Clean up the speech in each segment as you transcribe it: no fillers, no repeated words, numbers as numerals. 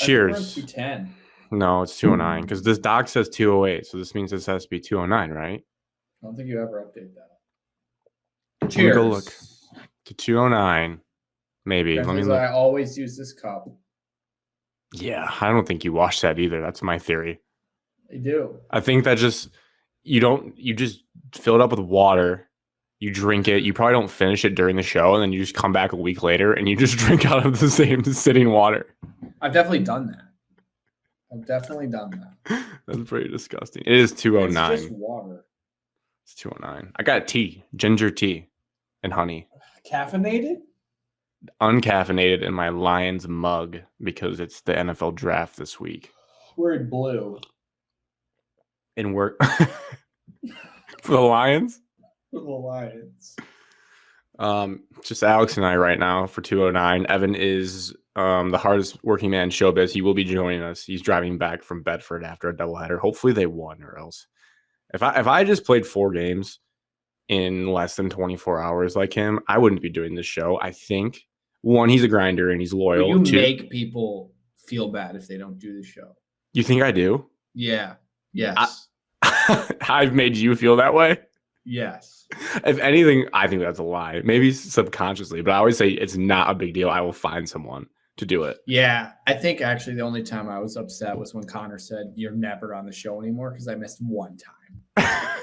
I think we're on Cheers. 210. No, it's 209 because this doc says 208, so this means this has to be 209, right? I don't think you ever update that. Let me go look Cheers. to 209, maybe. Let me Because look. I always use this cup. Yeah, I don't think you washed that either. That's my theory. I do. I think that you just fill it up with water, you drink it, you probably don't finish it during the show, and then you just come back a week later and you just drink out of the same sitting water. I've definitely done that. That's pretty disgusting. It is 209. It's just water. It's 209. I got tea, ginger tea, and honey. Caffeinated? Uncaffeinated in my Lions mug because it's the NFL draft this week. We're in blue. And we're for the Lions? For the Lions. Just Alex and I right now for 209. Evan is the hardest working man in showbiz. He will be joining us. He's driving back from Bedford after a doubleheader. Hopefully they won, or else if I just played 4 games in less than 24 hours like him, I wouldn't be doing this show. I think one, he's a grinder and he's loyal. You Two, make people feel bad if they don't do the show. you think I do? Yeah. Yes. I've made you feel that way? Yes. If anything, I think that's a lie. Maybe subconsciously, but I always say it's not a big deal. I will find someone to do it. Yeah. I think actually the only time I was upset was when Connor said, "You're never on the show anymore," because I missed one time. I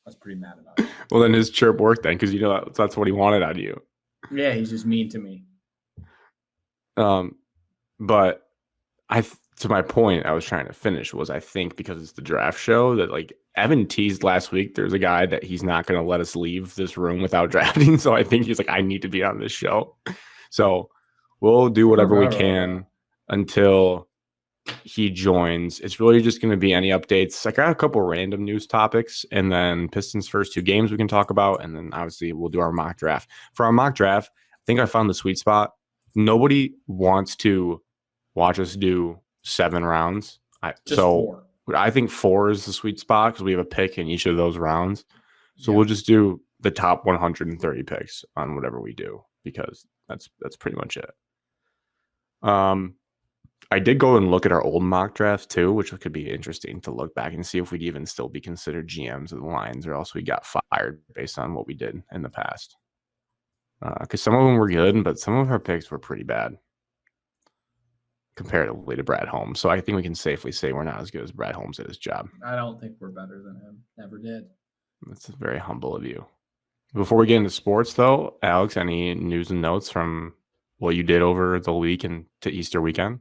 was pretty mad about it. Well, then his chirp worked then, because you know that's what he wanted out of you. Yeah, he's just mean to me. But to my point, I was trying to finish was I think because it's the draft show that like Evan teased last week, there's a guy that he's not going to let us leave this room without drafting. So I think he's like, I need to be on this show. So we'll do whatever we can until he joins. It's really just going to be any updates. I got a couple random news topics, and then Pistons' first 2 games we can talk about, and then obviously we'll do our mock draft. For our mock draft, I think I found the sweet spot. Nobody wants to watch us do 7 rounds. So 4. I think 4 is the sweet spot because we have a pick in each of those rounds. So we'll just do the top 130 picks on whatever we do because that's pretty much it. I did go and look at our old mock drafts too, which could be interesting to look back and see if we'd even still be considered GMs of the Lions, or else we got fired based on what we did in the past. Because some of them were good, but some of our picks were pretty bad comparatively to Brad Holmes. So I think we can safely say we're not as good as Brad Holmes at his job. I don't think we're better than him. Never did. That's very humble of you. Before we get into sports, though, Alex, any news and notes from what you did over the week and to Easter weekend?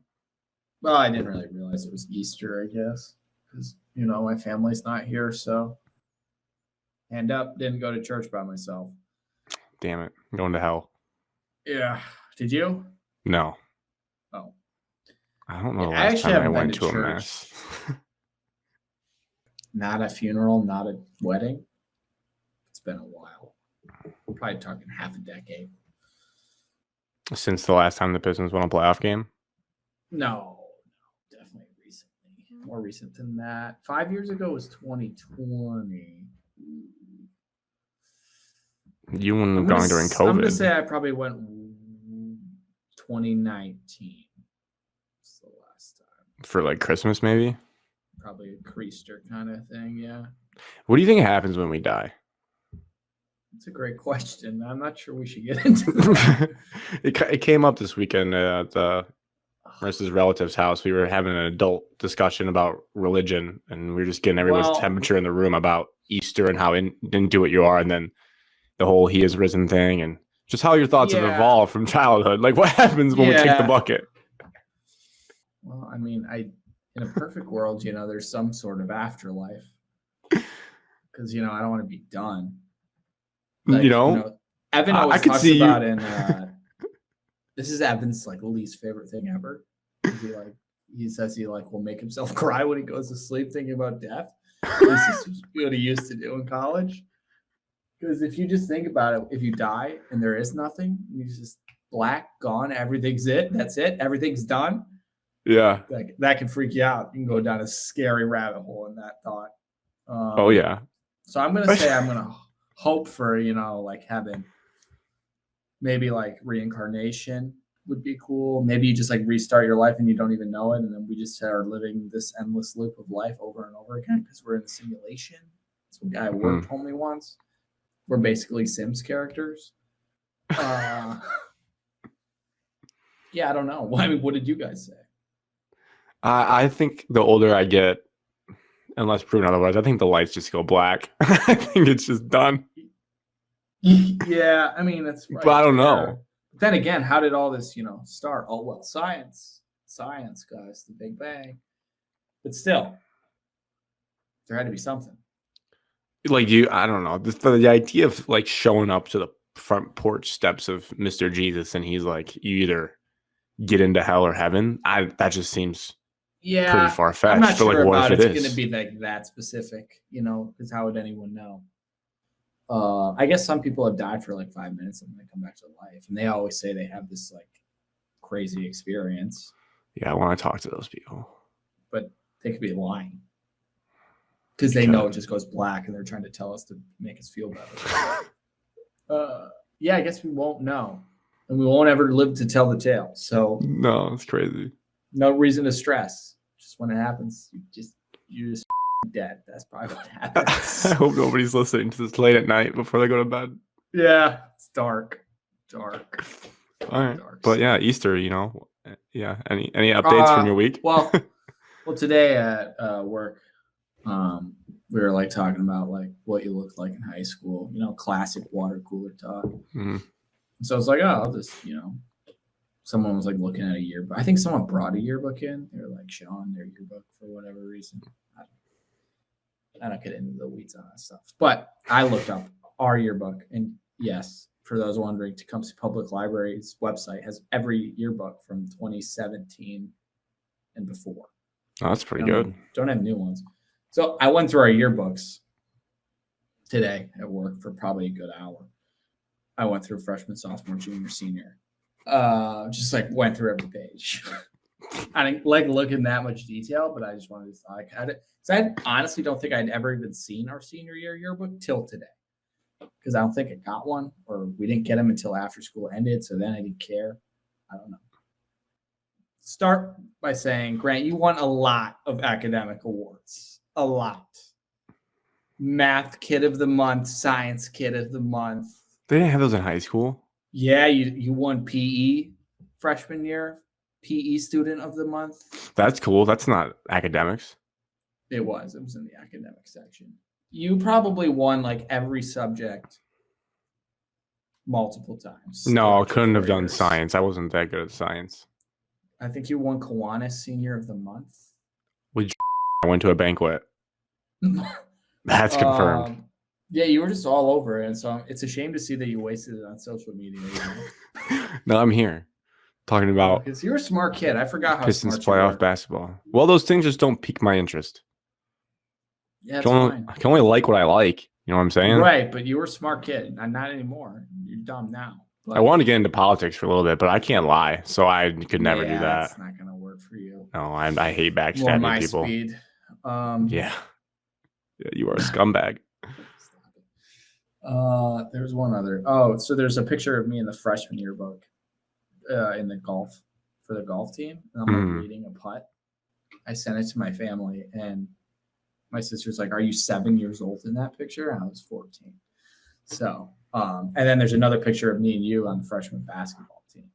Well, I didn't really realize it was Easter, I guess, because, my family's not here, so hand up, didn't go to church by myself. Damn it. I'm going to hell. Yeah. Did you? No. Oh. I don't know the last time I went to a mass. Not a funeral, not a wedding. It's been a while. Probably talking half a decade. Since the last time the Pistons won a playoff game? No, definitely recently. More recent than that. 5 years ago was 2020. You wouldn't have gone during COVID. I'm going to say I probably went 2019. That's the last time. For like Christmas, maybe? Probably a Creaster kind of thing, yeah. What do you think happens when we die? It's a great question. I'm not sure we should get into that. It came up this weekend at Marissa's relative's house. We were having an adult discussion about religion, and we were just getting everyone's temperature in the room about Easter and how it didn't do what you are, and then the whole he is risen thing, and just how your thoughts have evolved from childhood. Like, what happens when we kick the bucket? Well, I mean, in a perfect world, there's some sort of afterlife. Because, I don't want to be done. Like, Evan always talks about this is Evan's least favorite thing ever. He says he will make himself cry when he goes to sleep thinking about death. This is what he used to do in college. Because if you just think about it, if you die and there is nothing, you just black, gone, everything's it. That's it. Everything's done. Yeah. That can freak you out. You can go down a scary rabbit hole in that thought. Oh, yeah. So I'm going to say I'm going to hope for, heaven, maybe reincarnation. would be cool. Maybe you just like restart your life and you don't even know it, and then we just are living this endless loop of life over and over again because we're in a simulation. That's what guy work told me once. We're basically Sims characters. Yeah, I don't know. I mean, what did you guys say? I think the older I get, unless proven otherwise, I think the lights just go black. I think it's just done. Yeah, I mean that's right. But I don't know. Then again, how did all this, start? Oh well, science, guys, the Big Bang. But still, there had to be something. Like I don't know. The idea of like showing up to the front porch steps of Mr. Jesus and he's like, you either get into hell or heaven. That just seems pretty far fetched. I'm not sure like, about it's going to be like that specific, because how would anyone know? I guess some people have died for like 5 minutes and they come back to life, and they always say they have this like crazy experience. Yeah, I want to talk to those people, but they could be lying because they know it just goes black, and they're trying to tell us to make us feel better. Yeah, I guess we won't know, and we won't ever live to tell the tale. So no, it's crazy. No reason to stress. Just when it happens, you're just dead. That's probably what happens. I hope nobody's listening to this late at night before they go to bed. Yeah, it's dark. All right, but yeah, Easter. Yeah. Any updates from your week? Well, today at work, we were like talking about like what you looked like in high school. Classic water cooler talk. Mm-hmm. So it's like, oh, I'll just someone was like looking at a yearbook. I think someone brought a yearbook in. They were like showing their yearbook for whatever reason. I don't get into the weeds on that stuff. But I looked up our yearbook, and yes, for those wondering, Tecumseh Public Library's website has every yearbook from 2017 and before. Oh, that's pretty good. Don't have new ones. So I went through our yearbooks today at work for probably a good hour. I went through freshman, sophomore, junior, senior. Just like went through every page. I didn't like look in that much detail, but I just wanted to like so I honestly don't think I'd ever even seen our senior year yearbook till today, because I don't think I got one, or we didn't get them until after school ended. So then I didn't care. I don't know. Start by saying, Grant, you won a lot of academic awards. A lot. Math kid of the month, science kid of the month. They didn't have those in high school. Yeah, you won PE freshman year, PE student of the month. That's cool. That's not academics. It was in the academic section. You probably won like every subject multiple times. No, I couldn't have done science. I wasn't that good at science. I think you won Kiwanis senior of the month. I went to a banquet. That's confirmed. Yeah, you were just all over it, and so it's a shame to see that you wasted it on social media. No, I'm here talking about because you're a smart kid. I forgot how Pistons smart playoff basketball. Well, those things just don't pique my interest. Yeah, it's fine. I can only like what I like. You know what I'm saying? Right, but you were a smart kid. Not anymore. You're dumb now. But, I wanted to get into politics for a little bit, but I can't lie, so I could never do that. That's not gonna work for you. No, I hate backstabbing people. Speed. Yeah, you are a scumbag. There's one other. Oh, so there's a picture of me in the freshman yearbook, in the golf team, and I'm like leading a putt. I sent it to my family, and my sister's like, "Are you 7 years old in that picture?" And I was 14. So, and then there's another picture of me and you on the freshman basketball team.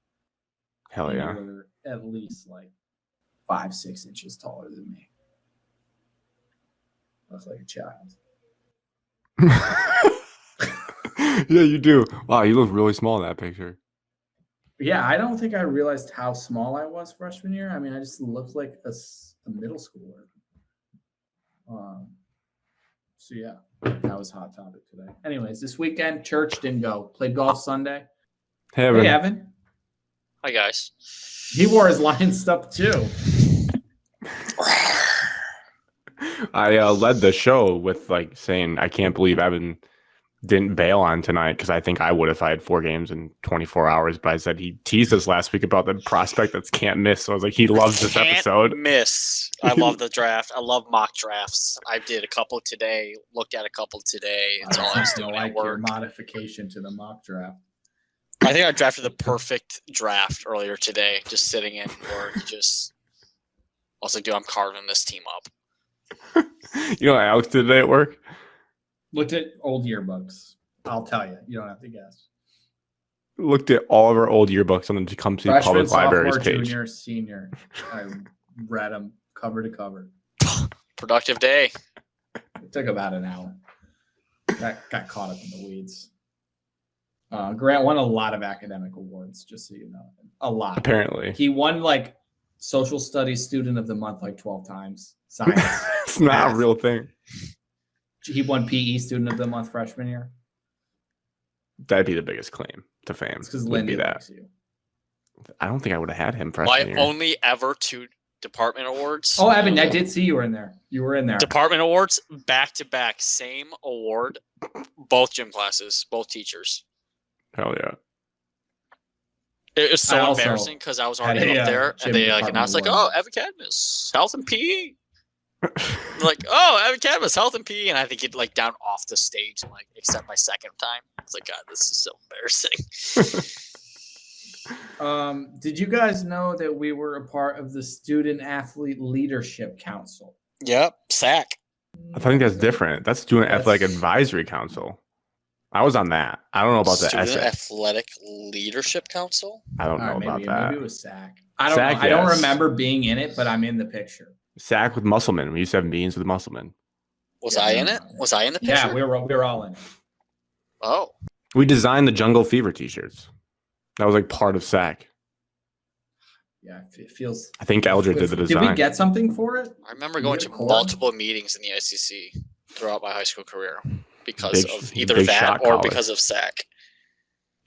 Hell yeah! You were at least like 5-6 inches taller than me. Looks like a child. Yeah, you do. Wow, you look really small in that picture. Yeah, I don't think I realized how small I was freshman year. I mean, I just looked like a middle schooler. So yeah, that was Hot Topic today. Anyways, this weekend, church, didn't go. Played golf Sunday. Hey, Evan. Hey, Evan. Hi, guys. He wore his Lions stuff too. I led the show with like saying, I can't believe Evan didn't bail on tonight, because I think I would if I had 4 games in 24 hours. But I said he teased us last week about the prospect that's can't miss. So I was like, he loves this episode. Miss. I love the draft. I love mock drafts. I did a couple today. Looked at a couple today. It's all I was doing like at work. Your modification to the mock draft. I think I drafted the perfect draft earlier today, just sitting in work. I was like, dude, I'm carving this team up. You know what Alex did today at work? Looked at old yearbooks. I'll tell you. You don't have to guess. Looked at all of our old yearbooks on the Tecumseh Freshman, Public Library's sophomore, page. junior, senior. I read them cover to cover. Productive day. It took about an hour. Got caught up in the weeds. Grant won a lot of academic awards, just so you know. A lot. Apparently. He won like social studies student of the month like 12 times. Science. It's not a real thing. He won PE student of the month freshman year. That'd be the biggest claim to fame. It's because would Lindy be that. likes you. I don't think I would have had him freshman My year. only ever 2 department awards. Oh, Evan, I did see you were in there. You were in there. Department awards, back to back, same award, both gym classes, both teachers. Hell yeah. It was I so also embarrassing because I was had already a, up there, gym and they department announced like, award. "Oh, Evan Cadmus, health and PE." Like, "Oh, Evan Cadmus, health and PE," and I think it like down off the stage and like accept my second time. It's like, God, this is so embarrassing. Did you guys know that we were a part of the Student Athlete Leadership Council? Yep, sack. I think that's different. That's Student That's- Athletic Advisory Council. I was on that. I don't know about the Student essay. Athletic Leadership Council. I don't All know right, about maybe that. it was SAC. I don't SAC, know. I don't yes. remember being in it, but I'm in the picture. Sack with Musselman. We used to have meetings with Musselman. Was Yeah, I I in know it? about it. Was I in the picture? Yeah, we were all in it. Oh, We designed the Jungle Fever t-shirts. That was like part of SAC. Yeah, it feels. I think Eldred did the design. Did we get something for it? I remember You going get to a cord? multiple meetings in the SEC throughout my high school career because Big- of either big that shot or caller. because of SAC.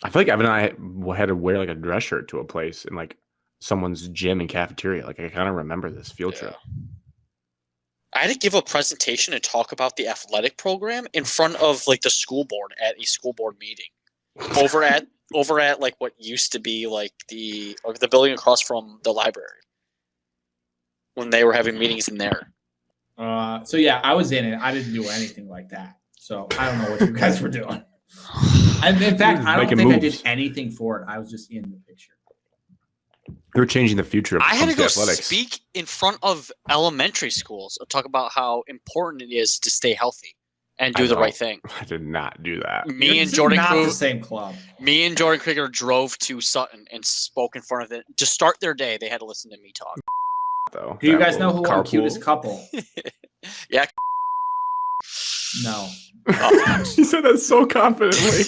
I feel like Evan and I had to wear like a dress shirt to a place in like someone's gym and cafeteria. Like I kind of remember this field trip. I had to give a presentation and talk about the athletic program in front of like the school board at a school board meeting over at like what used to be like the building across from the library when they were having meetings in there. So yeah, I was in it. I didn't do anything like that. So I don't know what you guys were doing. In fact, I don't Making think I moves. did anything for it. I was just in the picture. They were changing the future of I had to go athletics. speak in front of elementary schools and talk about how important it is to stay healthy and do I the know. right thing. I did not do that. Me and This is Jordan not the Krug, same club. me and Jordan Krieger drove to Sutton and spoke in front of it to start their day. They had to listen to me talk. Though. Do you That guys know little who won carpool. cutest couple? Yeah. No. She said that so confidently.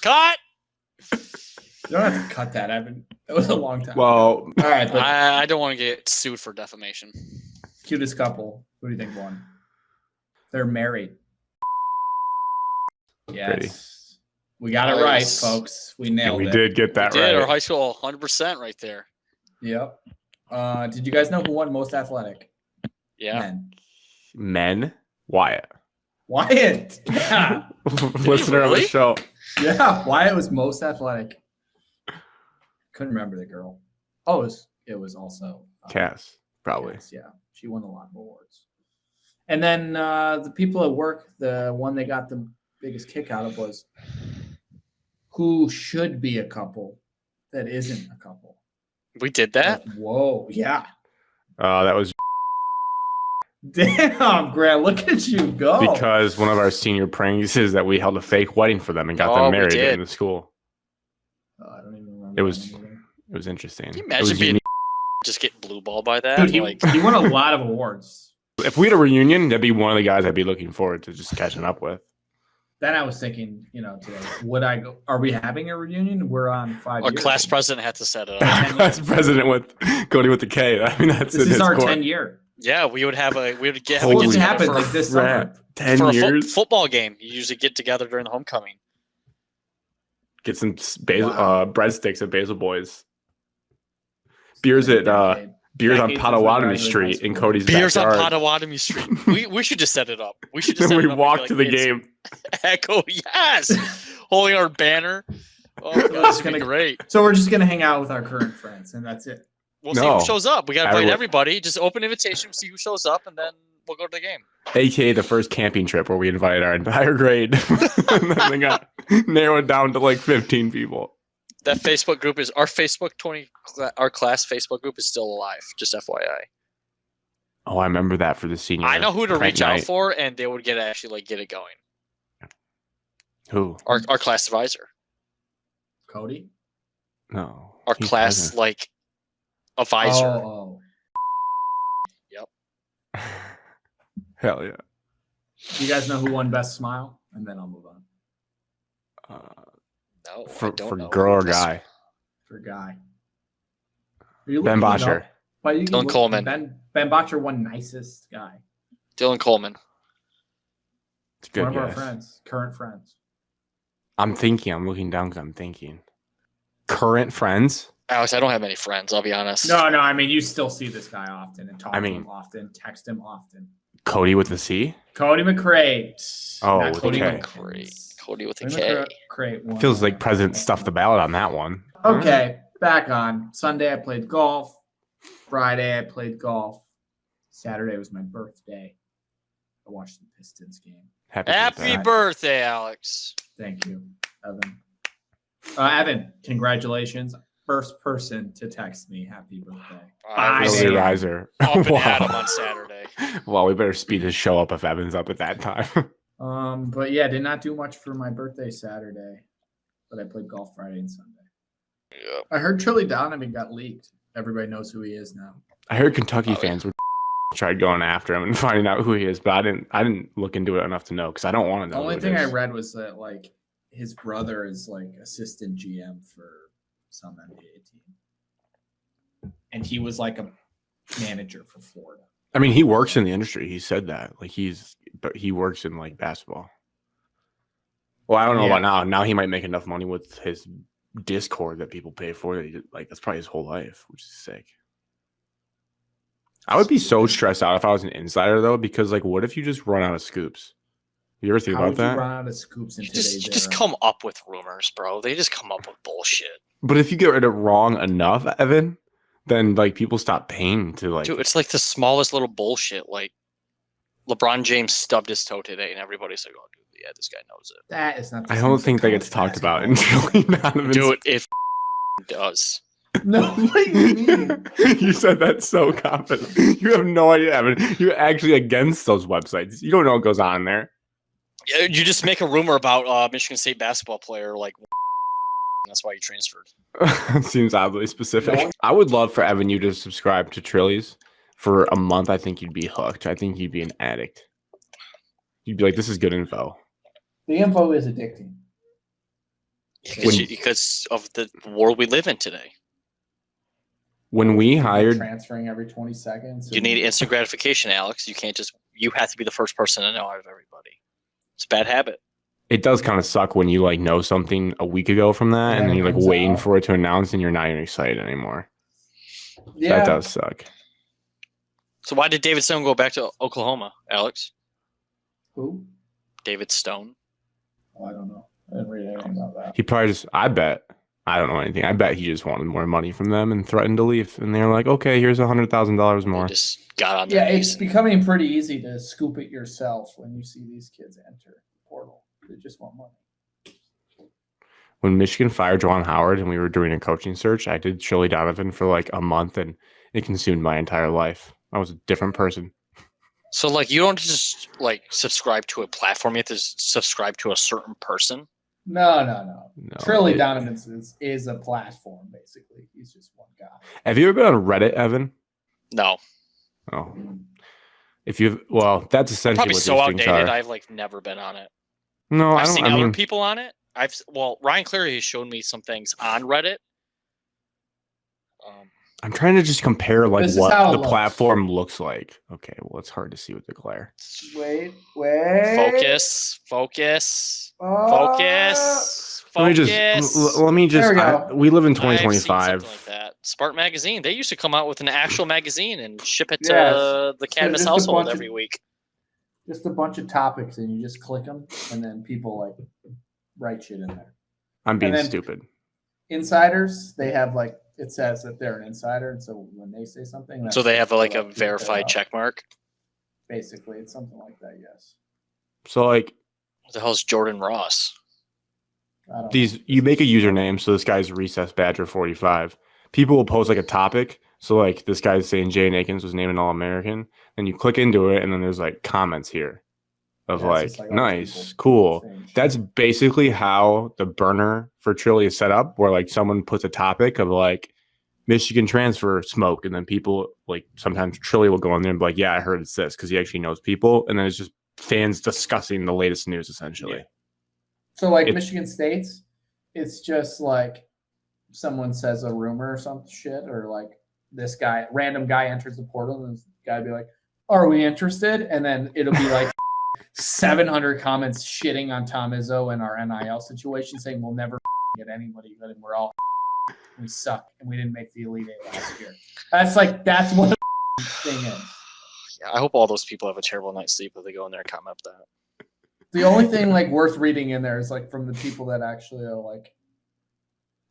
Cut. You don't have to cut that, Evan. That was a long time. Well, all right, but I don't want to get sued for defamation. cutest couple. Who do you think won? They're married. Yes. Pretty. We got it right, Nice. folks. We nailed we it. did get that We did right. our high school 100% right there. Yep. Did you guys know who won most athletic? Yeah. Men. Men, Wyatt, Wyatt. Yeah. listener of the really? show. Yeah. Wyatt was most athletic. Couldn't remember the girl. Oh, it was also Cass, probably. Cass, yeah. She won a lot of awards. And then the people at work, the one they got the biggest kick out of was who should be a couple that isn't a couple. We did that. Like, whoa, yeah. That was Damn, Grant, look at you go. because one of our senior pranks is that we held a fake wedding for them and got Oh, them we married did. in the school. I don't even remember. It was- that either. It was interesting. Can you It imagine was being unique. just get blue ball by that? Dude, Like, he won a lot of awards. If we had a reunion, that'd be one of the guys I'd be looking forward to just catching up with. Then I was thinking, today, would I go? Are we having a reunion? We're on 5 our years. class president had to set it up. 10 Class years. president with Cody with the K. I mean, that's This in is his our court. 10-year. Yeah, we would have a we would get Holy we What's get happened together like this summer? Crap. 10 for a years. football game. You usually get together during the homecoming. Get some basil, Wow. breadsticks at Basil Boys. Beers at Decade. beers on Decades since we Potawatomi graduated Street high in school. Cody's Beers on backyard. Potawatomi Street. We should just set it up. We should just Then set we it up walked and to be the like, game. Echo, yes, holding our banner. Oh, my God, this is gonna be great. So we're just gonna hang out with our current friends, and that's it. We'll see No. who shows up. We gotta invite Everyone- everybody. Just open invitation, see who shows up, and then We'll go to the game. AKA the first camping trip where we invited our entire grade. And then they got narrowed down to like 15 people. That Facebook group is our our class Facebook group is still alive. Just FYI. Oh, I remember that for the senior. I know who to prank reach out night. for, and they would get it going. Who? Our class advisor. Cody? No. Our he's class present. advisor. Oh. Yep. Hell yeah. Do you guys know who won Best Smile? And then I'll move on. No, I For don't know. girl or guy? For guy. Are you Ben looking it Boscher. up? But you can Dylan look- Coleman. Ben Boscher won nicest guy. Dylan Coleman. It's a good One of our guess. friends, current friends. I'm looking down because I'm thinking. Current friends? Alex, I don't have many friends. I'll be honest. No, I mean, you still see this guy often and talk to I mean- him often, text him often. Cody with the C? Cody McCray. Oh, Not with Cody a K. McCray. Cody with a Cody K. McCray won. Feels like President stuffed the ballot on that one. Okay, back on. Sunday, I played golf. Friday, I played golf. Saturday was my birthday. I watched the Pistons game. Happy Happy birthday, Alex. Thank you, Evan. Evan, congratulations. First person to text me happy birthday. I was Early Early a.m. riser. up and Wow. at him on Saturday. Well, we better speed his show up if Evan's up at that time. But yeah, did not do much for my birthday Saturday, but I played golf Friday and Sunday. Yep. I heard Trilly Donovan got leaked. Everybody knows who he is now. I heard Kentucky Oh, yeah. fans were tried going after him and finding out who he is, but I didn't look into it enough to know because I don't want to The know. only who it thing I is. read was that like his brother is like assistant GM for some NBA team, and he was like a manager for Florida. I mean, he works in the industry. He said that but he works in like basketball. Well, I don't know Yeah. about now. Now he might make enough money with his Discord that people pay for. That that's probably his whole life, which is sick. I would be so stressed out if I was an insider though, because like, what if you just run out of scoops? You ever think How about would you that? run out of scoops in You today's just era? come up with rumors, bro. They just come up with bullshit. But if you get it wrong enough, Evan, then like people stop paying to like. Dude, it's like the smallest little bullshit. Like LeBron James stubbed his toe today, and everybody's like, "Oh, dude, yeah, this guy knows it." That is not. The I same don't as think that college gets talked about basketball. until Donovan's. Dude, it does. No, what do you mean? You said that so confident. You have no idea, Evan. You're actually against those websites. You don't know what goes on there. Yeah, you just make a rumor about Michigan State basketball player, like that's why you transferred. Seems oddly specific. No. I would love for Evan you to subscribe to Trillies for a month. I think you'd be hooked. I think you'd be an addict. You'd be like, this is good info. The info is addicting. Because of the world we live in today. When we People hired, transferring every 20 seconds. You need instant gratification, Alex. You have to be the first person to know out of everybody. It's a bad habit. it does kind of suck when you like know something a week ago from that, and then it you're like comes waiting out. for it to announce, and you're not even excited anymore. Yeah. That does suck. So why did David Stone go back to Oklahoma, Alex? Who? David Stone. Oh, I don't know. I didn't read anything about that. He probably just, I don't know anything. I bet he just wanted more money from them and threatened to leave. And they're like, okay, here's $100,000 He more. just got on Yeah, their it's knees. becoming pretty easy to scoop it yourself when you see these kids enter the portal. They just want money. When Michigan fired Juwan Howard and we were doing a coaching search, I did Shirley Donovan for like a month, and it consumed my entire life. I was a different person. So like you don't just like subscribe to a platform, you have to subscribe to a certain person. No. No, Trilly it- Donovan is a platform, basically. He's just one guy. Have you ever been on Reddit, Evan? No. Oh. If you've, well, that's essentially Probably what so these things outdated. are. I've like never been on it. No, I I've don't. seen I other mean, people on it. Ryan Cleary has shown me some things on Reddit. I'm trying to just compare like This is what how it the looks. platform looks like. Okay, well, it's hard to see with the glare. Wait. Focus. Let me just. There we go. We live in I've seen 2025. something like that. Spark Magazine. They used to come out with an actual magazine and ship it to Yes. the Cadmus just a household bunch of- every week. Just a bunch of topics, and you just click them, and then people like write shit in there. I'm being then- stupid. Insiders, they have like it says that they're an insider, and so when they say something, So they have like a like, verified check mark. Basically, it's something like that. Yes. So like, What the hell is Jordan Ross? I don't these know. you make a username, so this guy's Recess Badger 45. People will post like a topic. So like this guy's saying Jay Akins was named an All-American. Then you click into it, and then there's like comments here of Yeah, it's just like like all these nice, people cool. saying shit. That's basically how the burner for Trilly is set up, where like someone puts a topic of like Michigan transfer smoke, and then people like sometimes Trilly will go in there and be like, yeah, I heard it's this, because he actually knows people, and then it's just fans discussing the latest news essentially. Yeah. So like It- Michigan State's, it's just like someone says a rumor or some shit, or like this guy, random guy enters the portal, and this guy be like, "Are we interested?" And then it'll be like 700 comments shitting on Tom Izzo and our NIL situation, saying we'll never get anybody good, and we're all we suck, and we didn't make the Elite Eight last year. That's what the thing is. Yeah, I hope all those people have a terrible night's sleep if they go in there and comment that. The only thing like worth reading in there is like from the people that actually are like,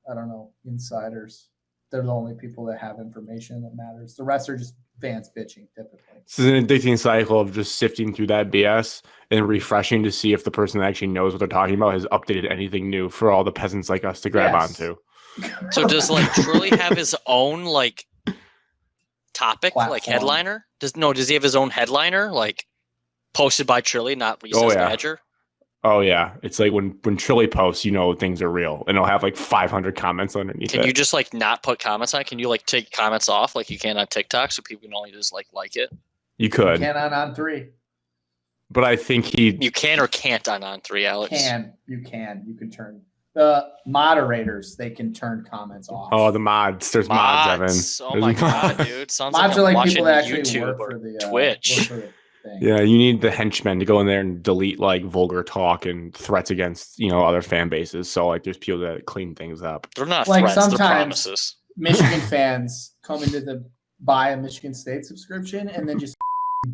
I don't know, insiders. They're the only people that have information that matters. The rest are just fans bitching typically. This is an addicting cycle of just sifting through that BS and refreshing to see if the person that actually knows what they're talking about has updated anything new for all the peasants like us to grab onto. So does like Trilly have his own like topic, Platform. like headliner? Does he have his own headliner, like posted by Trilly, not Recess Badger? Oh yeah, it's like when Trilly posts, things are real, and it'll have like 500 comments underneath. Can you just like not put comments on it? Can you like take comments off like you can on TikTok, so people can only just like it? You could. You can on 3. But I think you can or can't on 3, Alex. You can turn the moderators. They can turn comments off. Oh, the mods. There's mods, Evan. Oh my god, dude! Sounds mods like are I'm like people that watching actually YouTube work or for the Twitch. work for the thing. Yeah, you need the henchmen to go in there and delete like vulgar talk and threats against other fan bases. So like, there's people that clean things up. They're not like threats. They're sometimes promises. Michigan fans come into the buy a Michigan State subscription and then just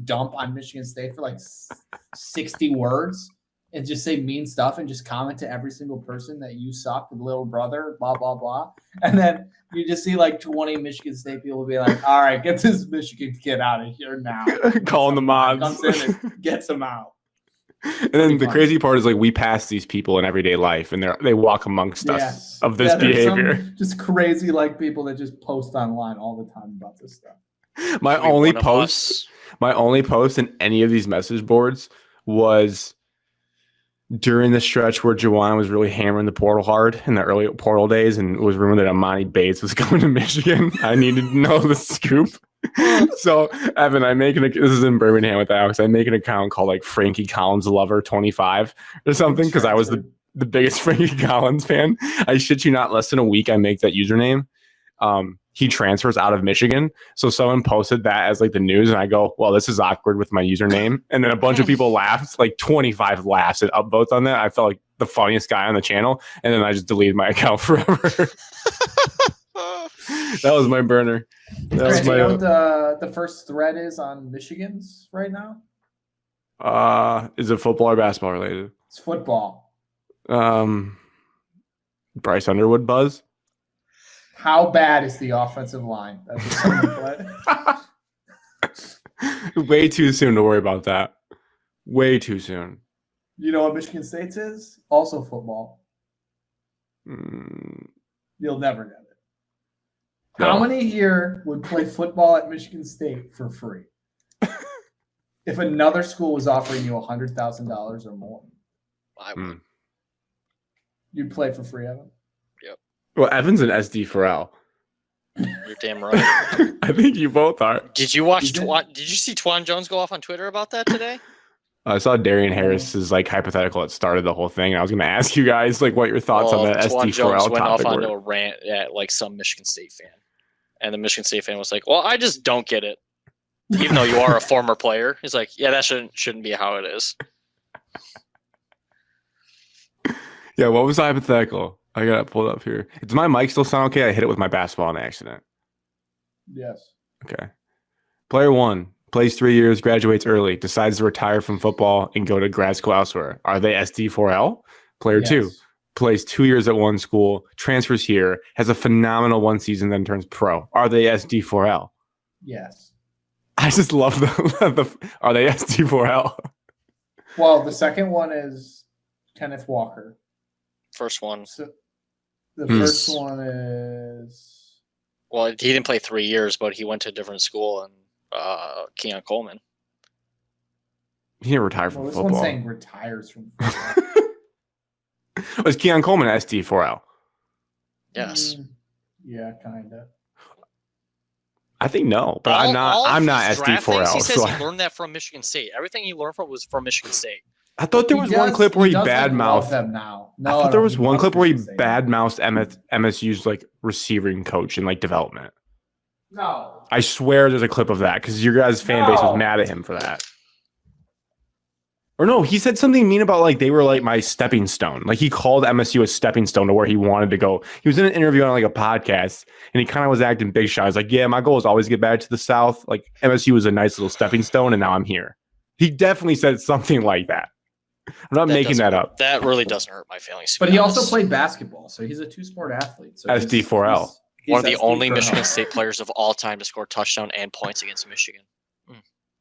dump on Michigan State for like 60 words and just say mean stuff and just comment to every single person that you suck, little brother, blah blah blah, and then you just see like 20 Michigan State people be like, all right, get this Michigan kid out of here now. Calling the mods. Comes in and gets them out. And then the crazy part is like we pass these people in everyday life and they walk amongst us of this behavior. Just crazy like people that just post online all the time about this stuff. My only post in any of these message boards was during the stretch where Juwan was really hammering the portal hard in the early portal days, and it was rumored that Amani Bates was going to Michigan. I needed to know the scoop. So, Evan, this is in Birmingham with Alex. I make an account called like Frankie Collins Lover 25 or something because I was the biggest Frankie Collins fan. I shit you not, less than a week I make that username. He transfers out of Michigan. So someone posted that as like the news, and I go, well, this is awkward with my username. And then a bunch of people laughed, like 25 laughs and upvotes on that. I felt like the funniest guy on the channel. And then I just deleted my account forever. That was my burner. That was my, you know what the first thread is on Michigan's right now? Is it football or basketball related? It's football. Bryce Underwood buzz. How bad is the offensive line? That's what someone Way too soon to worry about that. Way too soon. You know what Michigan State's is? Also football. You'll never get it. No. How many here would play football at Michigan State for free? If another school was offering you $100,000 or more, I would. You'd play for free, Evan? Well, Evan's an SD for L. You're damn right. I think you both are. Did you watch? Did you see Twan Jones go off on Twitter about that today? I saw Darian Harris's like hypothetical that started the whole thing. I was going to ask you guys like what your thoughts on that Twan SD4L Jones went off topic onto were. a rant at like some Michigan State fan, and the Michigan State fan was like, "Well, I just don't get it." Even though you are a former player, he's like, "Yeah, that shouldn't be how it is." Yeah, what was the hypothetical? I got it pulled up here. Does my mic still sound okay? I hit it with my basketball on accident. Yes. Okay. Player 1 plays 3 years, graduates early, decides to retire from football and go to grad school elsewhere. Are they SD4L? Player 2 plays 2 years at one school, transfers here, has a phenomenal one season, then turns pro. Are they SD4L? Yes. I just love are they SD4L? Well, the second one is Kenneth Walker. First one. So the first one is. Well, he didn't play 3 years, but he went to a different school, and Keon Coleman. He didn't retire from football. This one's saying retires from football. Was Keon Coleman SD4L? Yes. Yeah, kind of. I think no, but I'm not SD4L. He says he learned that from Michigan State. Everything he learned was from Michigan State. I thought there was one clip where he badmouthed them now. I thought there was one clip where he badmouthed MSU's like receiving coach and like development. No. I swear there's a clip of that because your guys' fan base was mad at him for that. Or no, he said something mean about like they were like my stepping stone. Like he called MSU a stepping stone to where he wanted to go. He was in an interview on like a podcast and he kind of was acting big shot. He's like, yeah, my goal is always get back to the South. Like MSU was a nice little stepping stone and now I'm here. He definitely said something like that. I'm not making that up. That really doesn't hurt my feelings. But he also played basketball, so he's a two-sport athlete. So SD4L. One of the only Michigan State players of all time to score touchdown and points against Michigan.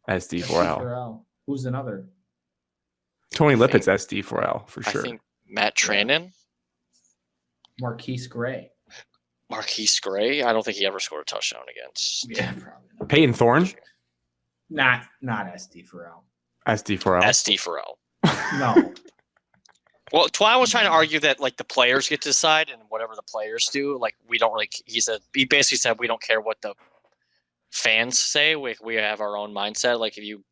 SD4L. Who's another? Tony Lippett's SD4L for sure. I think Matt Trannon. Marquise Gray. Marquise Gray? I don't think he ever scored a touchdown against. Yeah, probably not. Peyton Thorne? Not SD4L. SD4L. SD4L. No. Well, Twan was trying to argue that like the players get to decide and whatever the players do, like we don't really. He basically said we don't care what the fans say. We have our own mindset. Like if you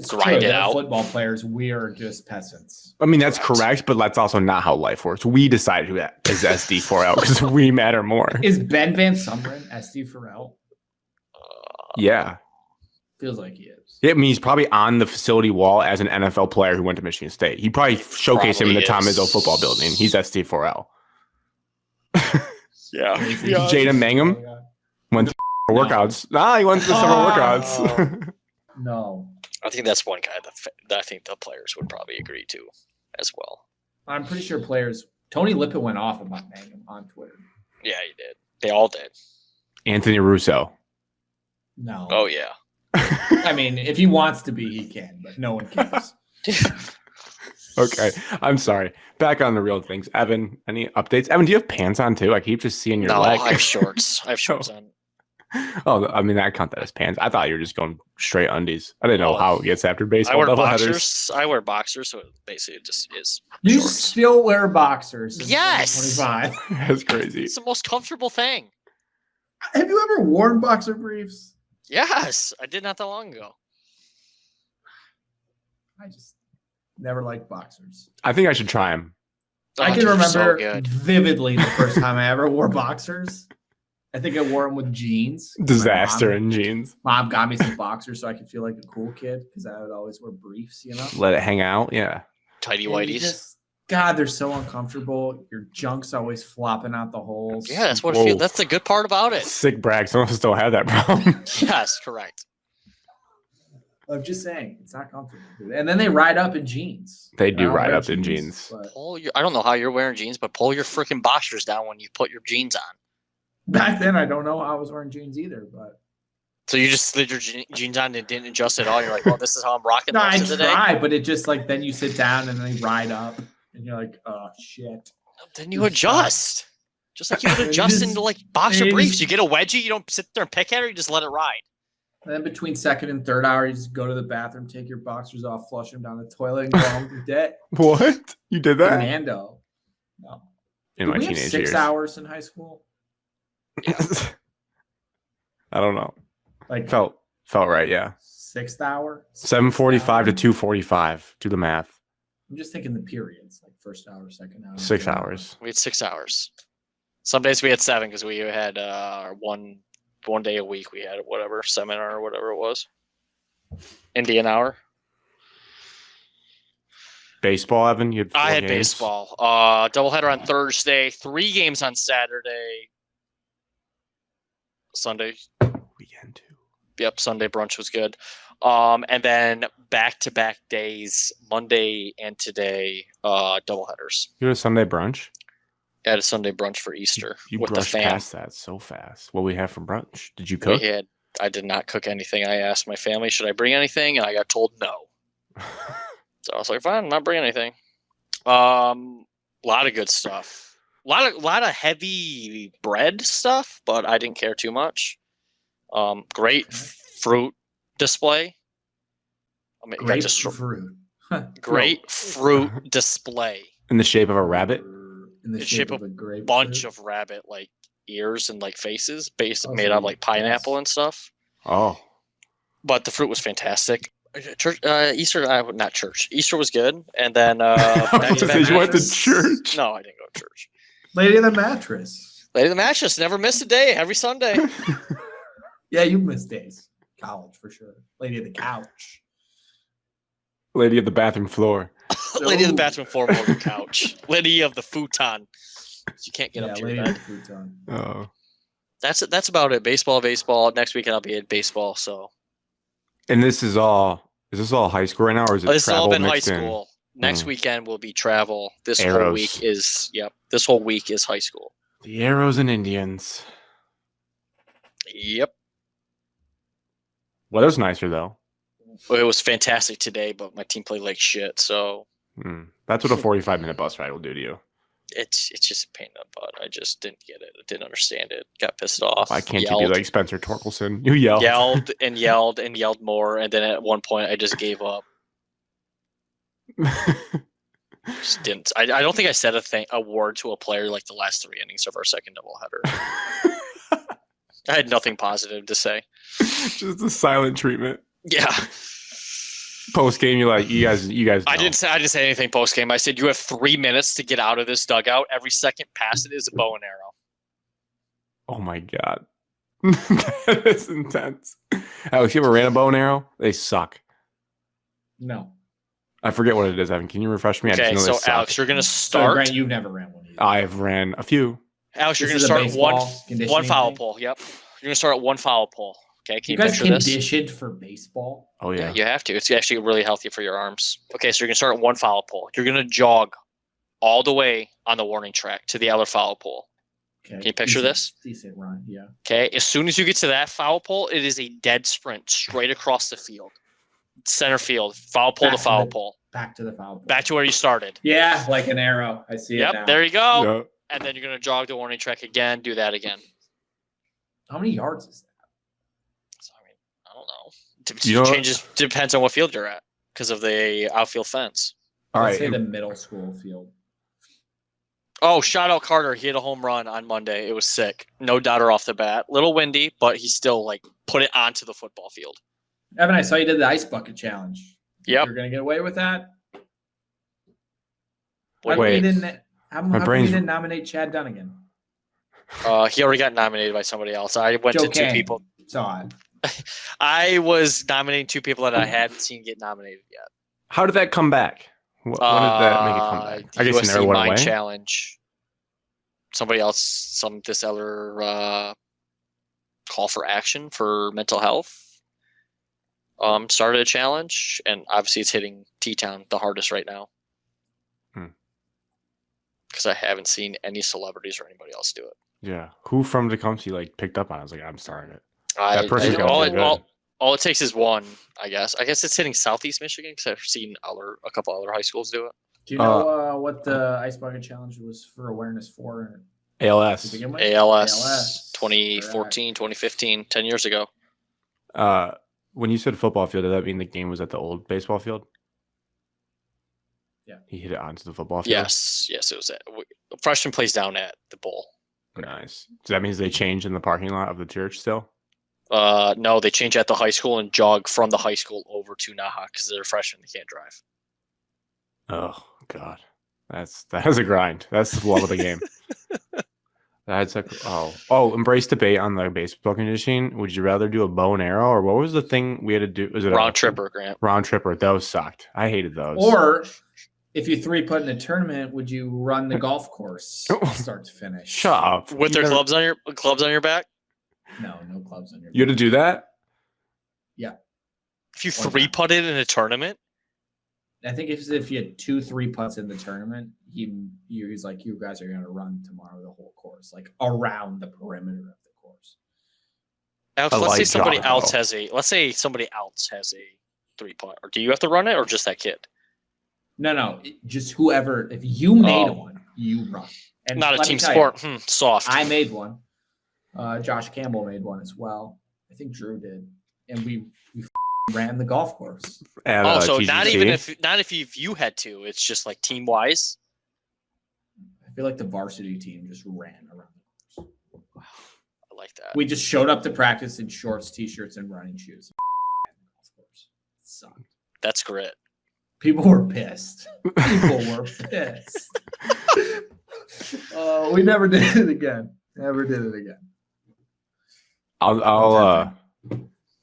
grind it out, football players, we are just peasants. I mean that's correct, but that's also not how life works. We decide who that is SD4L because we matter more. Is Ben Van Sumeren SD4L? Yeah. Feels like he is. Yeah, I mean, he's probably on the facility wall as an NFL player who went to Michigan State. He probably showcased him in the Tom Izzo football building. He's SD4L. Yeah. Jada Mangum went to workouts. He went to the summer workouts. No. I think that's one guy that I think the players would probably agree to as well. I'm pretty sure players. Tony Lippett went off about Mangum on Twitter. Yeah, he did. They all did. Anthony Russo. No. Oh, yeah. I mean, if he wants to be, he can, but no one cares. Okay, I'm sorry. Back on the real things. Evan, any updates? Evan, do you have pants on too? I keep just seeing your leg. No, I have shorts. I have shorts on. Oh, I mean, I count that as pants. I thought you were just going straight undies. I didn't know how it gets after baseball. I wear boxers. boxers. I wear boxers, so it basically just is. You shorts. still wear boxers? Yes. 25. That's crazy. It's the most comfortable thing. Have you ever worn boxer briefs? Yes, I did not that long ago. I just never liked boxers. I think I should try them. I can remember vividly the first time I ever wore boxers. I think I wore them with jeans. Disaster in jeans. Mom got me some boxers so I could feel like a cool kid because I would always wear briefs, you know? Let it hang out, yeah. Tighty whities. God, they're so uncomfortable. Your junk's always flopping out the holes. Yeah, that's what it feels. That's the good part about it. Sick brag. Some of us don't have that problem. Yes, correct. I'm just saying, it's not comfortable. Dude. And then they ride up in jeans. They do ride up in jeans. I don't know how you're wearing jeans, but pull your freaking boxers down when you put your jeans on. Back then, I don't know how I was wearing jeans either, but. So you just slid your jeans on and didn't adjust at all? You're like, well, this is how I'm rocking the rest of the day? I try, but it just like, then you sit down and they ride up. And you're like, oh, shit. Then you adjust. Just like you would adjust into like boxer briefs. You get a wedgie, you don't sit there and pick at it, you just let it ride. And then between second and third hour, you just go to the bathroom, take your boxers off, flush them down the toilet, and go home for day. What? You did that? Fernando. No. In my teenage years. 6 hours in high school? I don't know. Like felt right, yeah. 6th hour? 7:45 to 2:45. Do the math. I'm just thinking the periods, like first hour, second hour. 6 hours. We had 6 hours. Some days we had 7 because we had one day a week. We had whatever seminar or whatever it was. Indian hour. Baseball, Evan. You had I had baseball. Doubleheader on Thursday. 3 games on Saturday. Sunday. Weekend too. Yep, Sunday brunch was good. And then back-to-back days, Monday and today, doubleheaders. You had a Sunday brunch? I had a Sunday brunch for Easter You with the brushed fam. past that so fast. What we have for brunch? Did you cook? We had I did not cook anything. I asked my family, should I bring anything? And I got told no. So I was like, fine, I'm not bringing anything. A lot of good stuff. A lot of heavy bread stuff, but I didn't care too much. Great fruit display. Fruit. Great fruit display. In the shape of a rabbit? In the shape of a grapefruit? Bunch of rabbit like ears and like faces made out of like pineapple and stuff. Oh. But the fruit was fantastic. Church, Easter, not church. Easter was good, and then you went to church. No, I didn't go to church. Lady of the Mattress. Lady of the Mattress, never missed a day. Every Sunday. Yeah, you missed days. College for sure. Lady of the Couch. Lady of the bathroom floor. Lady of the bathroom floor, more than couch. Lady of the futon. You can't get up to your bed. Lady of the futon. Oh. That's about it. Baseball. Next weekend I'll be at baseball. So. And is this all high school right now, or is it this has all been high mixed in? school. Next weekend will be travel. This Arrows. whole week is This whole week is high school. The Arrows and Indians. Yep. Weather's nicer though. It was fantastic today, but my team played like shit. So. That's what a 45-minute bus ride will do to you. It's just a pain in the butt. I just didn't get it. I didn't understand it. Got pissed off. Why can't you be like Spencer Torkelson? You yelled. Yelled more, and then at one point I just gave up. Just didn't. I don't think I said a word to a player like the last 3 innings of our second doubleheader. I had nothing positive to say. Just a silent treatment. Yeah. Post game, you're like, you guys. Know. I didn't say anything post game. I said you have 3 minutes to get out of this dugout. Every second pass it is a bow and arrow. Oh my god, that is intense. Alex, you ever ran a bow and arrow? They suck. No, I forget what it is. Evan, can you refresh me? Okay, so Alex, you're gonna start. So, Grant, you've never ran one either. I've ran a few. Alex, you're gonna start one foul pole. Yep, you're gonna start at one foul pole. Okay, can you guys picture this? conditioned for baseball? Oh yeah, you have to. It's actually really healthy for your arms. Okay, so you're gonna start at one foul pole. You're gonna jog all the way on the warning track to the other foul pole. Okay. Can you picture this? Decent run, yeah. Okay, as soon as you get to that foul pole, it is a dead sprint straight across the field, center field, foul pole to foul pole. Back to the foul pole. Back to where you started. Yeah, like an arrow. I see it now. Yep, there you go. Yep. And then you're gonna jog the warning track again. Do that again. How many yards is that? I don't know. Changes depends on what field you're at because of the outfield fence. All right, Let's say the middle school field. Oh, shout out Carter. He hit a home run on Monday. It was sick. No doubter off the bat. Little windy, but he still put it onto the football field. Evan, I saw you did the ice bucket challenge. Yep. You're gonna get away with that? Wait. How come you didn't nominate Chad Dunnigan? He already got nominated by somebody else. I went to 2 people. Saw it. I was nominating 2 people that I hadn't seen get nominated yet. How did that come back? When did that make it come back? I guess USC you never went away. Challenge. Somebody else, this other call for action for mental health. Started a challenge, and obviously it's hitting T-Town the hardest right now. Because I haven't seen any celebrities or anybody else do it. Yeah, who from Tecumseh picked up on it? I was like, I'm starting it. All it takes is one, I guess. I guess it's hitting Southeast Michigan because I've seen a couple other high schools do it. Do you know what the Ice Bucket Challenge was for awareness for? ALS. ALS 2014, 2015, 10 years ago. When you said football field, did that mean the game was at the old baseball field? Yeah. He hit it onto the football field? Yes, it was at. Freshman plays down at the bowl. Nice. So that means they changed in the parking lot of the church still? No, they change at the high school and jog from the high school over to Naha because they're freshmen. They can't drive. Oh God, that is a grind. That's the love of the game. That's embrace debate on the baseball conditioning. Would you rather do a bow and arrow, or what was the thing we had to do? Was it round tripper, Grant? Round tripper. Those sucked. I hated those. Or if you 3-putt in a tournament, would you run the golf course start to finish? Shut up. With their clubs on your back? No clubs on your back. You had to do that? Yeah. If you 3-putted in a tournament? I think if you had 2 3-putts in the tournament, he's like, you guys are going to run tomorrow the whole course, around the perimeter of the course. Alex, let's say somebody else has a 3-putt. Or do you have to run it or just that kid? No. Just whoever. If you made one, you run. And not a team sport. Soft. I made one. Josh Campbell made one as well. I think Drew did. And we ran the golf course. And, so TGC. not if you had to. It's just like team wise. I feel like the varsity team just ran around the course. Wow, I like that. We just showed up to practice in shorts, t-shirts, and running shoes. Golf course. It sucked. That's great. People were pissed. We never did it again.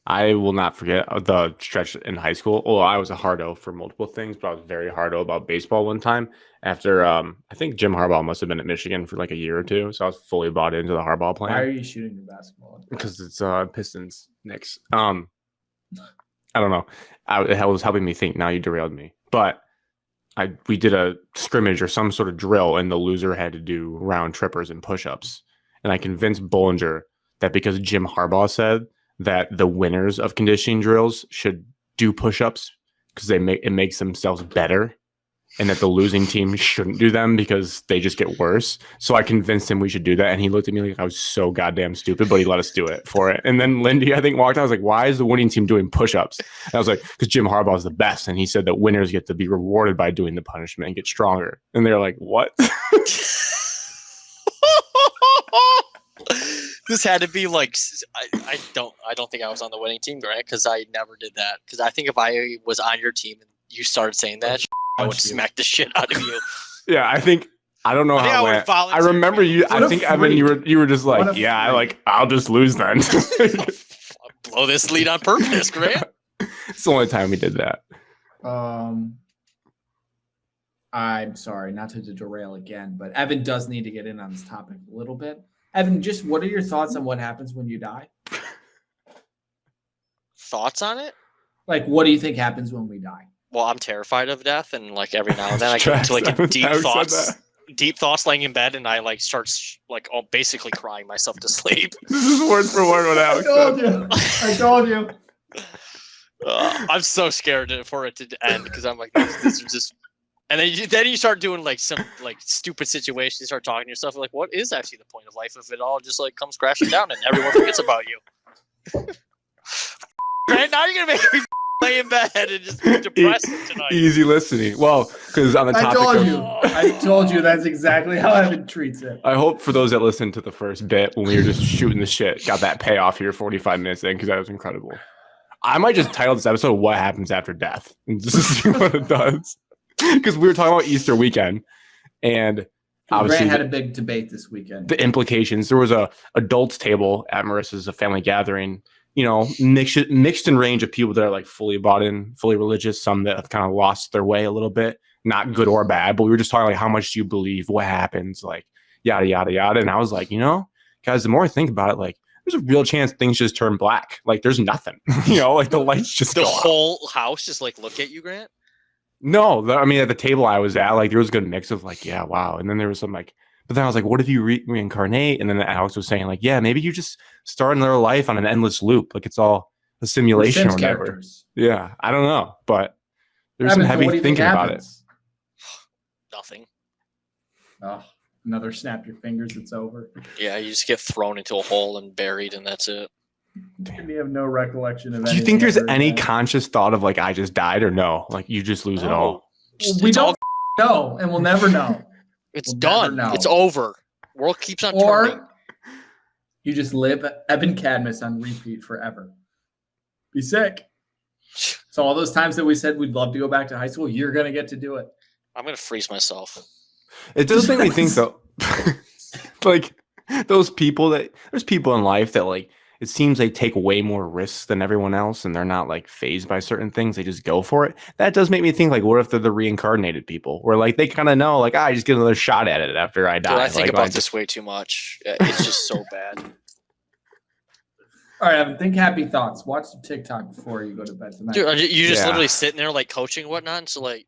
I will not forget the stretch in high school. Well, I was a hardo for multiple things, but I was very hardo about baseball one time after I think Jim Harbaugh must have been at Michigan for like a year or two. So I was fully bought into the Harbaugh plan. Why are you shooting your basketball? Because it's Pistons, Knicks. I don't know. It was helping me think. Now you derailed me. But we did a scrimmage or some sort of drill, and the loser had to do round trippers and push-ups. And I convinced Bollinger that because Jim Harbaugh said that the winners of conditioning drills should do push-ups because it makes themselves better, and that the losing team shouldn't do them because they just get worse. So I convinced him we should do that, and he looked at me like I was so goddamn stupid, but he let us do it for it. And then Lindy, I think, walked out. I was like, why is the winning team doing push-ups? And I was like, because Jim Harbaugh is the best, and he said that winners get to be rewarded by doing the punishment and get stronger. And they're like, what? This had to be like I don't think I was on the winning team, Grant, because I never did that. Because I think if I was on your team and you started saying that, I would smack the shit out of you. Yeah, I don't know how it went. I remember you. I think Evan, you were just like, I'll just lose then. I'll blow this lead on purpose, Grant. It's the only time we did that. I'm sorry, not to derail again, but Evan does need to get in on this topic a little bit. Evan, just what are your thoughts on what happens when you die? Thoughts on it? Like, what do you think happens when we die? Well, I'm terrified of death, and like every now and then I get into like deep thoughts laying in bed, and I like start basically crying myself to sleep. This is word for word what Alex I told you. I'm so scared for it to end because I'm like, this is just. And then you start doing like some like stupid situations. You start talking to yourself like, what is actually the point of life if it all just like comes crashing down and everyone forgets about you? Right now you're gonna make me lay in bed and just be depressed tonight. Easy listening. Well, because on the topic I told you that's exactly how Evan treats it. I hope for those that listened to the first bit when we were just shooting the shit, got that payoff here 45 minutes in because that was incredible. I might just title this episode "What Happens After Death" and just see what it does. Because we were talking about Easter weekend, and obviously Grant had a big debate this weekend. The implications. There was a adults table at Marissa's, a family gathering. You know, mixed in range of people that are like fully bought in, fully religious. Some that have kind of lost their way a little bit, not good or bad. But we were just talking like, how much do you believe? What happens? Like yada yada yada. And I was like, guys, the more I think about it, like there's a real chance things just turn black. Like there's nothing. Like the lights just the whole house just like look at you, Grant. No, I mean, at the table I was at, like, there was a good mix of, like, yeah, wow. And then there was some, like, but then I was like, what if you reincarnate? And then Alex was saying, like, yeah, maybe you just start another life on an endless loop. Like, it's all a simulation or whatever. Characters. Yeah, I don't know. But there's some heavy thinking about it. Nothing. Oh, another snap your fingers, it's over. Yeah, you just get thrown into a hole and buried, and that's it. You have no recollection of anything. Do you think there's any conscious thought of like I just died or no? Like you just lose it all? We don't know, and we'll never know. It's done. It's over. World keeps on turning. You just live Evan Cadmus on repeat forever. Be sick. So all those times that we said we'd love to go back to high school, you're gonna get to do it. I'm gonna freeze myself. It does make me think though. Like there's people in life that like. It seems they take way more risks than everyone else and they're not like fazed by certain things. They just go for it. That does make me think like, what if they're the reincarnated people where like they kind of know like, I just get another shot at it after I die. Dude, I think about this way too much. It's just so bad. All right, Evan, think happy thoughts. Watch the TikTok before you go to bed tonight. Dude, you just literally sitting there like coaching and whatnot. And so like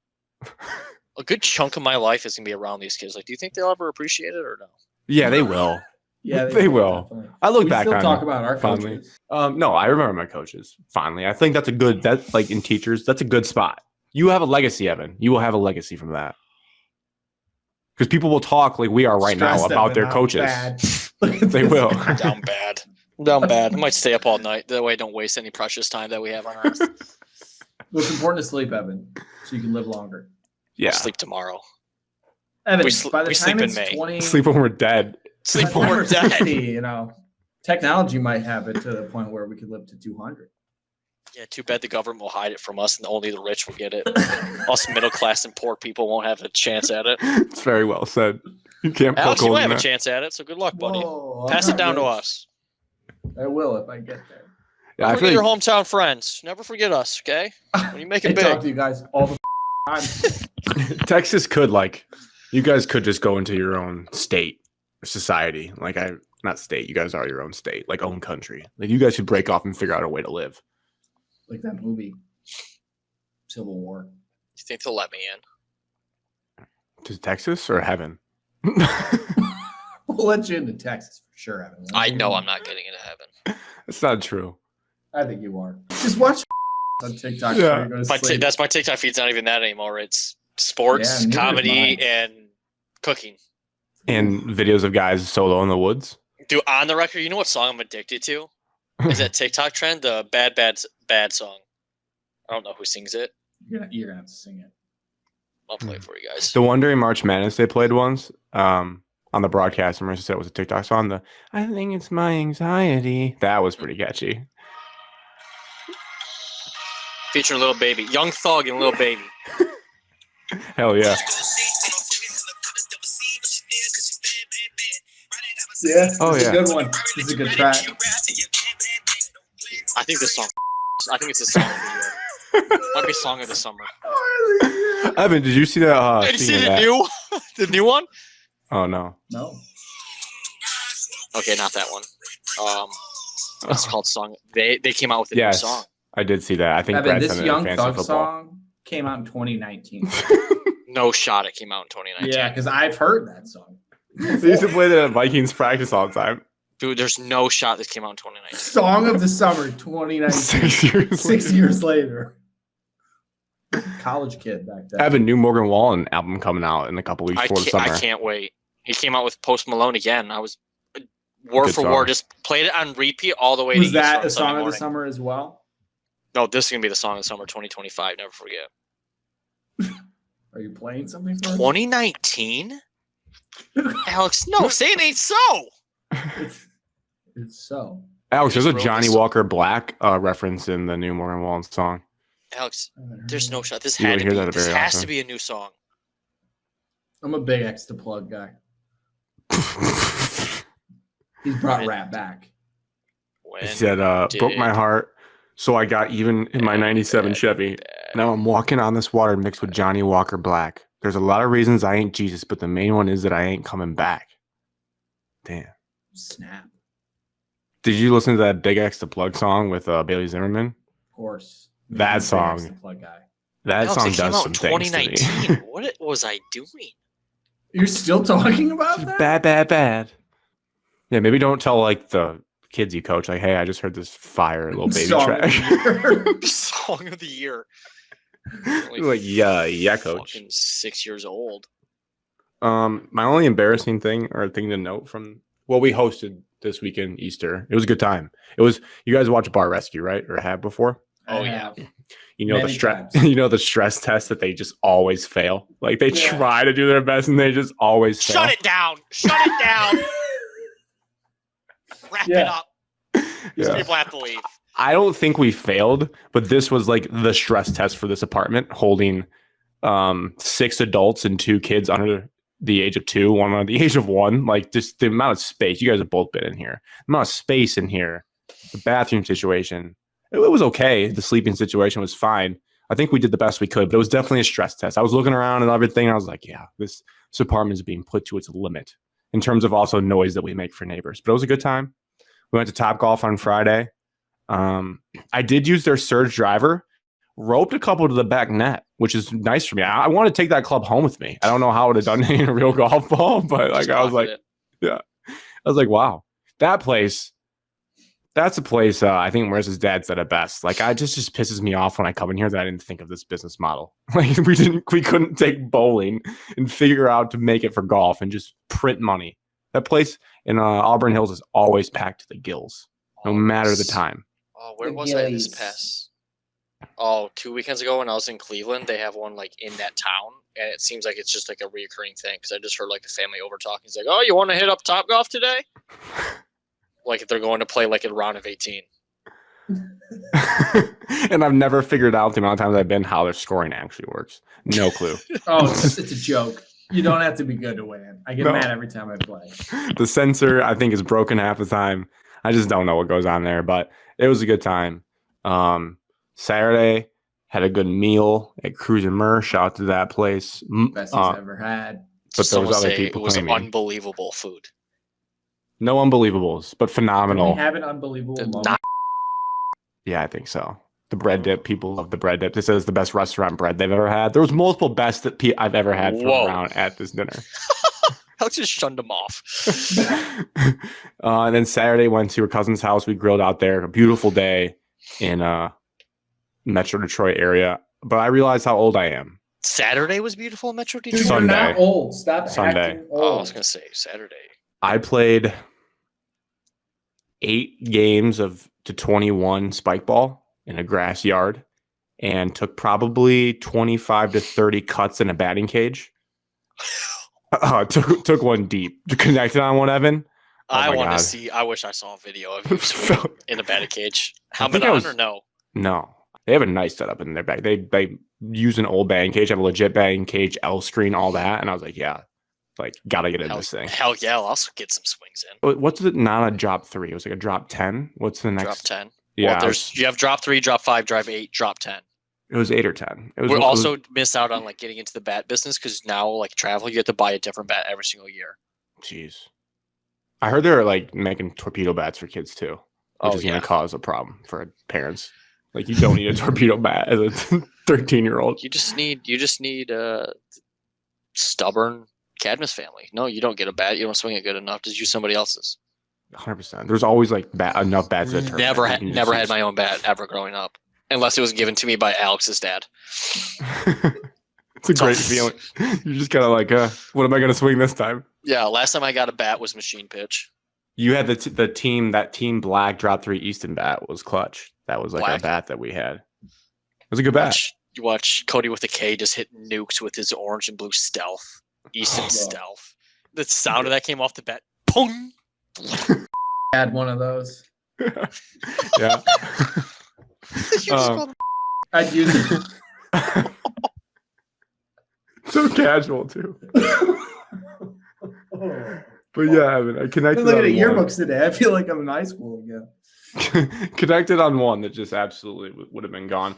a good chunk of my life is going to be around these kids. Like, do you think they'll ever appreciate it or no? Yeah, they will. Yeah, They will. definitely. I look We back still on talk about our fondly. coaches. No, I remember my coaches fondly. I think that's a good like in teachers, that's a good spot. You have a legacy, Evan. You will have a legacy from that. Because people will talk like we are right now about their coaches. Bad. They will. Down bad. Down bad. I might stay up all night. That way I don't waste any precious time that we have on Earth. Well, it's important to sleep, Evan, so you can live longer. Yeah. I'll sleep tomorrow. Evan, we by the time sleep in it's May. 20, Sleep when we're dead. Sleep by the when time we're dead. 60, technology might have it to the point where we could live to 200. Yeah, too bad the government will hide it from us and only the rich will get it. Us middle class and poor people won't have a chance at it. It's very well said. You can't Alex, poke you holes might in have a that. chance at it, so good luck, buddy. Whoa, Pass I'm it down not to rich. us. I will if I get there. Yeah, I Never feel forget your like hometown friends. Never forget us, okay? When you make I it talk big. to you guys all the time. Texas could you guys could just go into your own state or society. Not state, you guys are your own state, like own country. Like you guys could break off and figure out a way to live. Like that movie, Civil War. You think they'll let me in? To Texas or heaven? We'll let you into Texas for sure, Evan. I know I'm not getting into heaven. That's not true. I think you are. Just watch on TikTok. Yeah. Before you go to sleep. That's my TikTok feed's not even that anymore. It's sports, Yeah, neither is comedy, mine. and cooking. And videos of guys solo in the woods. Dude, on the record, you know what song I'm addicted to? Is that TikTok trend? The bad song. I don't know who sings it. You're gonna have to sing it. I'll play it for you guys. The one during March Madness they played once on the broadcast. And Marissa said it was a TikTok song. I think it's my anxiety. That was pretty catchy. Featuring Lil Baby. Young Thug and Lil Baby. Hell yeah. Yeah. Oh, It's yeah. a good one. This is a good track. I think this song. I think it's the song of the year. Might be song of the summer. Evan, did you see that? Did you see speaking of the that- new one? Oh, no. No. Okay, not that one. It's called song. They came out with a new Yes, song. I did see that. I think Evan, Brad this sent it in Young fantasy Thug football. song came out in 2019. No shot. It came out in 2019. Yeah, because I've heard that song. They used to play that at Vikings practice all the time. Dude, there's no shot this came out in 2019. Song of the Summer 2019. 6 years. 6 years later. College kid back then. I have a new Morgan Wallen album coming out in a couple weeks I before the summer. can't wait. He came out with Post Malone again. I was word Good for song. word, just played it on repeat all the way to Was Easter that on a Sunday song of the morning. summer as well? No, this is gonna be the song of the summer 2025. Never forget. Are you playing something for us? 2019? Alex, no, say it ain't so. It's so. Alex, there's a Just Johnny wrote this. Walker Black reference in the new Morgan Wallen song. Alex, there's no shot. This You had would to hear be. that This very has often. to be a new song. I'm a big X to plug guy. He's brought rap back. When He said, broke my did heart, so I got even in my 97 bad, Chevy. bad. Now I'm walking on this water mixed with Johnny Walker Black. There's a lot of reasons I ain't Jesus, but the main one is that I ain't coming back. Damn. Snap. Did you listen to that Big X to Plug song with Bailey Zimmerman? Of course. That I'm a big song. X to plug guy. That Alex, song it came does out some in things to me. 2019. What was I doing? You're still talking about that? Bad, bad, bad. Yeah, maybe don't tell like the kids you coach, like, hey, I just heard this fire little baby Song of track. the year. Song of the year. Like, yeah, coach. Fucking 6 years old. My only embarrassing thing or thing to note from we hosted this weekend Easter. It was a good time. It was you guys watch Bar Rescue, right? Or have before? Oh, I yeah. have. You know Many the stress times. you know the stress test that they just always fail. Like they Yeah. try to do their best and they just always fail. Shut it down. Shut it down. Wrap it Yeah. up. These Yeah. people have to leave. I don't think we failed, but this was like the stress test for this apartment, holding 6 adults and 2 kids under the age of 2, one under the age of 1. Like just the amount of space. You guys have both been in here. The amount of space in here. The bathroom situation. It was okay. The sleeping situation was fine. I think we did the best we could, but it was definitely a stress test. I was looking around and everything, and I was like, yeah, this apartment is being put to its limit in terms of also noise that we make for neighbors. But it was a good time. We went to Top Golf on Friday. I did use their surge driver, roped a couple to the back net, which is nice for me. I want to take that club home with me. I don't know how I would have done it in a real golf ball, but like I was like, It. yeah. I was like, wow, that place. That's a place I think Marissa's dad said it best. Like, I just pisses me off when I come in here that I didn't think of this business model. Like, we couldn't take bowling and figure out to make it for golf and just print money. That place in Auburn Hills is always packed to the gills, no matter the time. Oh, where was I this past? Oh, 2 weekends ago when I was in Cleveland, they have one like in that town, and it seems like it's just like a reoccurring thing because I just heard like the family over talking. He's like, "Oh, you want to hit up Top Golf today?" Like if they're going to play like a round of 18. And I've never figured out the amount of times I've been how their scoring actually works. No clue. It's a joke. You don't have to be good to win. I get mad every time I play. The sensor, I think, is broken half the time. I just don't know what goes on there, but it was a good time. Saturday, had a good meal at Cruz and Murr. Shout out to that place. Best he's ever had. But there was other people. It was unbelievable food. No unbelievables, but phenomenal. Do we have an unbelievable moment? Yeah, I think so. The bread dip, people love the bread dip. They said it's the best restaurant bread they've ever had. There was multiple best that I've ever had from around at this dinner. I just shunned them off. And then Saturday went to her cousin's house. We grilled out there. A beautiful day in Metro Detroit area. But I realized how old I am. Saturday was beautiful in Metro Detroit? Dude, you're not old. Stop Sunday. acting old. Oh, I was going to say Saturday. I played 8 games to 21 spike ball in a grass yard and took probably 25 to 30 cuts in a batting cage. Took one deep. Connected on one, Evan. I want to see. I wish I saw a video of you swinging in a batting cage. Helmet on or no? No. They have a nice setup in their bag. They use an old batting cage, have a legit batting cage, L screen, all that. And I was like, yeah. Like, gotta get in this thing. Hell yeah, I'll also get some swings in. What's it? Not a drop 3. It was like a drop 10. What's the next? Drop 10. Yeah. Well, you have drop 3, drop 5, drop 8, drop 10. It was 8 or 10. We'll also miss out on like getting into the bat business because now like travel, you have to buy a different bat every single year. Jeez. I heard they're like making torpedo bats for kids too, which is going to cause a problem for parents. Like you don't need a torpedo bat as a 13-year-old. You just need a stubborn Cadmus family. No, you don't get a bat. You don't swing it good enough. Just use somebody else's. 100%. There's always like enough bats. Never had my own bat ever growing up, unless it was given to me by Alex's dad. It's a great feeling. You're just kind of like, what am I going to swing this time? Yeah, last time I got a bat was machine pitch. You had that team black drop 3 Easton bat was clutch. That was like a bat that we had. It was a good bat. You watch Cody with a K just hit nukes with his orange and blue stealth. Easton stealth. The sound of that came off the bat. Pong! Had one of those. Yeah. I'd use it. So casual too. But yeah, I mean, I connected. Look at the yearbooks today. I feel like I'm in high school again. Connected on one that just absolutely would have been gone.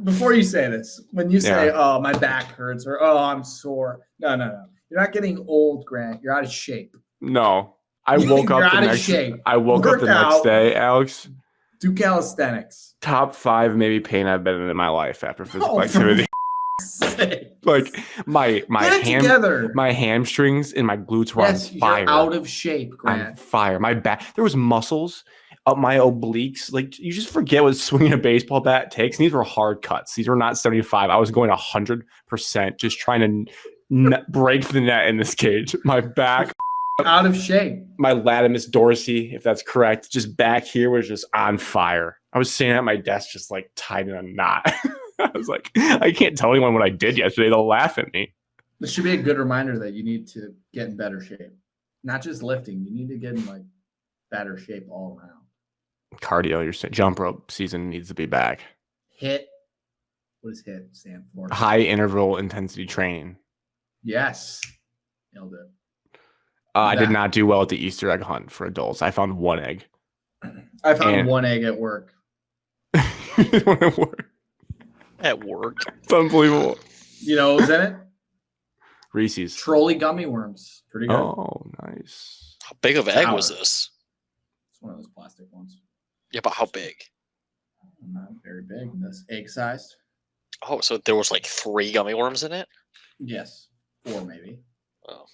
Before you say this, when you say, "Oh, my back hurts," or "Oh, I'm sore," no. You're not getting old, Grant. You're out of shape. No, I woke up the next. I woke up the next day, Alex. Do calisthenics. Top 5 maybe pain I've been in my life after physical activity. Like my hamstrings and my glutes were on fire. You're out of shape, Grant. On fire. My back, there was muscles up my obliques. Like you just forget what swinging a baseball bat takes. And these were hard cuts. These were not 75. I was going 100%, just trying to break the net in this cage. My back. Out of shape. My latimus dorsi, if that's correct, just back here was just on fire. I was sitting at my desk just like tied in a knot. I was like, I can't tell anyone what I did yesterday. They'll laugh at me. This should be a good reminder that you need to get in better shape. Not just lifting. You need to get in like better shape all around. Cardio, you're saying jump rope season needs to be back. HIIT. What does HIIT stand for? High interval intensity training. Yes. Nailed it. I did not do well at the Easter egg hunt for adults. I found 1 egg. I found 1 egg at work. At work. It's unbelievable. You know what was in it? Reese's. Trolley gummy worms. Pretty good. Oh, nice. How big of an egg was this? It's one of those plastic ones. Yeah, but how big? Not very big. That's egg sized. Oh, so there was like 3 gummy worms in it? Yes. 4 maybe. Oh.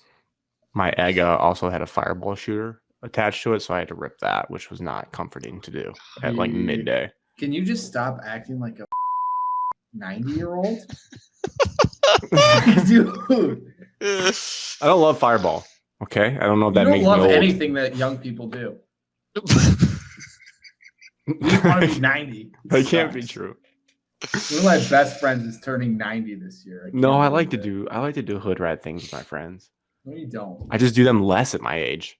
my egg also had a fireball shooter attached to it, so I had to rip that, which was not comforting to do at like midday. Can you just stop acting like a 90-year-old? Dude. I don't love fireball. Okay, I don't know if that makes me old. You don't love anything that young people do. You want to be 90. That can't be true. One of my best friends is turning 90 this year. I like to do hood rat things with my friends. No, you don't. I just do them less at my age.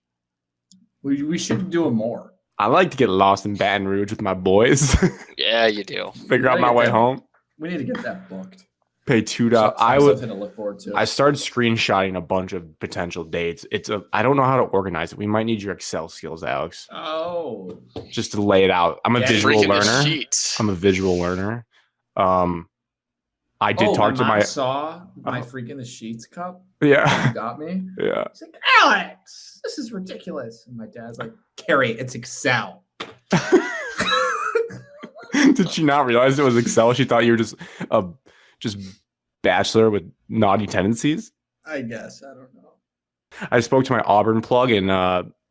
We should do it more. I like to get lost in Baton Rouge with my boys. Yeah, you do. Figure out my way home. We need to get that booked. Pay $2. Something to look forward to. I started screenshotting a bunch of potential dates. I don't know how to organize it. We might need your Excel skills, Alex. Oh. Just to lay it out. I'm a visual learner. I'm a visual learner. I did talk to my saw my freaking the sheets cup. Yeah. You got me. Yeah. It's like, Alex, this is ridiculous. And my dad's like, Carrie, it's Excel. Did she not realize it was Excel? She thought you were just a bachelor with naughty tendencies. I guess. I don't know. I spoke to my Auburn plug and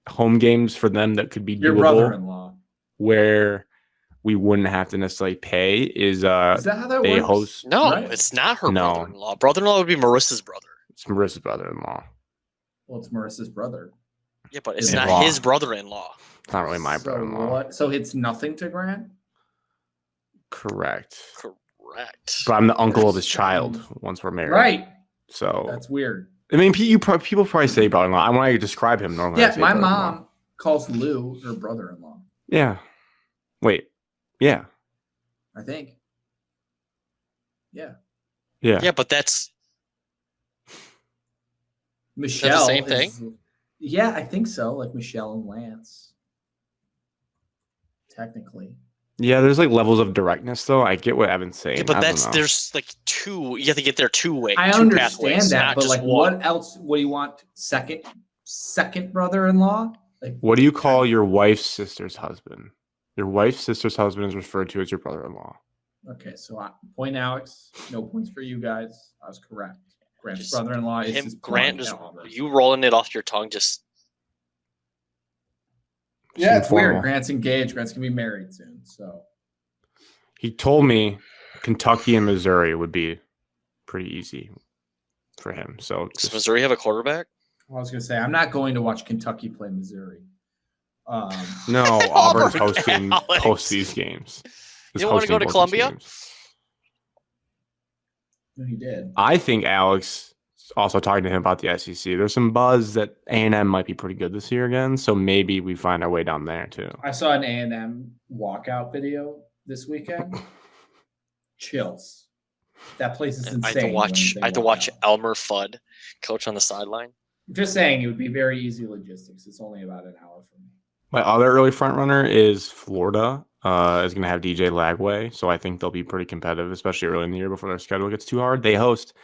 home games for them that could be your doable, brother-in-law, where we wouldn't have to necessarily pay. Is that how that works? Host? No, right? It's not her brother-in-law. Brother-in-law would be Marissa's brother. It's Marissa's brother-in-law. Well, it's Marissa's brother. Yeah, but it's not his brother-in-law. It's not really my brother-in-law. What? So it's nothing to Grant? Correct. Correct. But I'm the uncle of his child once we're married. Right. So that's weird. I mean, people probably say brother-in-law. I want to describe him normally. Yeah, my mom calls Lou her brother-in-law. Yeah. Wait. Yeah. I think. Yeah. Yeah. Yeah, but that's Michelle. Is that the same thing? Yeah, I think so. Like Michelle and Lance. Technically. Yeah, there's like levels of directness, though. I get what Evan's saying. Yeah, but there's like two. You have to get there two ways. I two understand pathways, that, but like, one. what else? What do you want? Second brother-in-law? Like, what do you call your wife's sister's husband? Your wife's sister's husband is referred to as your brother-in-law. Okay, so point Alex. No points for you guys. I was correct. Grant's brother-in-law is his Grant. You rolling it off your tongue just. Yeah, it's weird. Grant's engaged. Grant's gonna be married soon. So he told me Kentucky and Missouri would be pretty easy for him. So does Missouri have a quarterback? I was gonna say I'm not going to watch Kentucky play Missouri. No, Auburn's hosting these games. You don't want to go to Columbia? No, he did. I think Alex. Also talking to him about the SEC. There's some buzz that A&M might be pretty good this year again, so maybe we find our way down there too. I saw an A&M walkout video this weekend. Chills. That place is insane. I had to watch Elmer Fudd coach on the sideline. I'm just saying it would be very easy logistics. It's only about an hour from me. My other early front runner is Florida. Is going to have DJ Lagway, so I think they'll be pretty competitive, especially early in the year before their schedule gets too hard. They host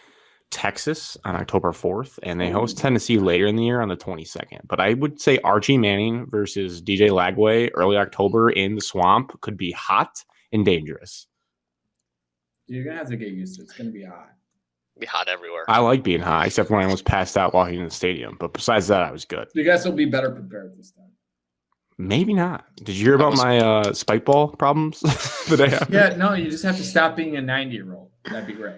Texas on October 4th, and they host Tennessee later in the year on the 22nd. But I would say Archie Manning versus DJ Lagway early October in the Swamp could be hot and dangerous. You're going to have to get used to it. It's going to be hot. It'll be hot everywhere. I like being hot, except when I was passed out walking in the stadium. But besides that, I was good. You guys will be better prepared this time. Maybe not. Did you hear about my spike ball problems that I have? Yeah, no, you just have to stop being a 90-year-old. That'd be great.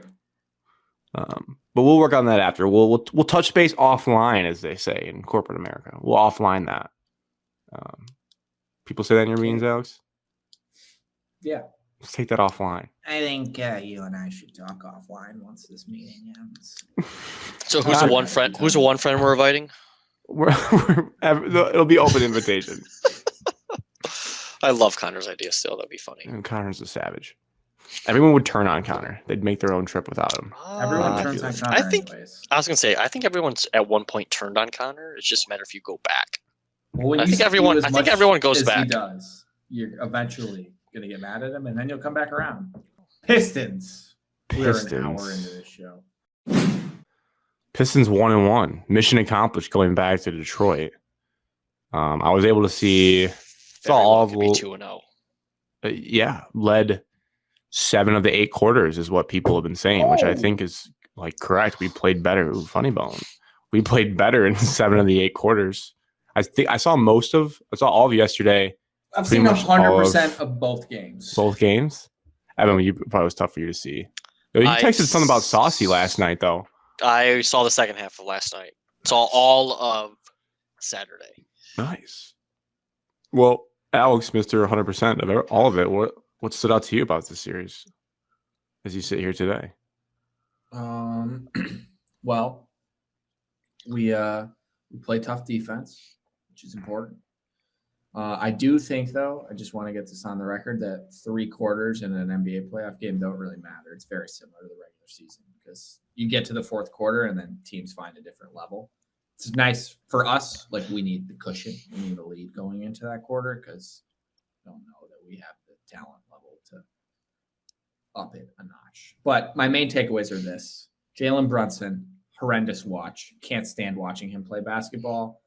But we'll work on that after. We'll touch base offline, as they say in corporate America. We'll offline that. People say that in your meetings, Alex? Yeah. Let's take that offline. I think you and I should talk offline once this meeting ends. So who's the one friend? Who's the one friend we're inviting? It'll be open invitation. I love Connor's idea. Still, that'd be funny. And Connor's a savage. Everyone would turn on Connor. They'd make their own trip without him. Everyone turns on Connor. I was gonna say. I think everyone's at one point turned on Connor. It's just a matter if you go back. Well, I think everyone goes back. He does. You're eventually gonna get mad at him, and then you'll come back around. Pistons. We're an hour into this show. Pistons 1-1. Mission accomplished going back to Detroit. I was able to see all of 2-0. Yeah, led 7 of the 8 quarters is what people have been saying, which I think is like correct. We played better. Funny bone. we played better in 7 of the 8 quarters. I saw all of yesterday. I've pretty seen much all 100% of both games. Both games? Evan, you probably was tough for you to see. You texted something about Saucy last night, though. I saw the second half of last night. Saw all of Saturday. Nice. Well, Alex, Mr. 100% of all of it. What stood out to you about this series as you sit here today? Well, we play tough defense, which is important. I do think, though, I just want to get this on the record, that 3 quarters in an NBA playoff game don't really matter. It's very similar to the regular season because you get to the 4th quarter and then teams find a different level. It's nice for us. Like, we need the cushion. We need the lead going into that quarter because I don't know that we have the talent level to up it a notch. But my main takeaways are this. Jalen Brunson, horrendous watch. Can't stand watching him play basketball.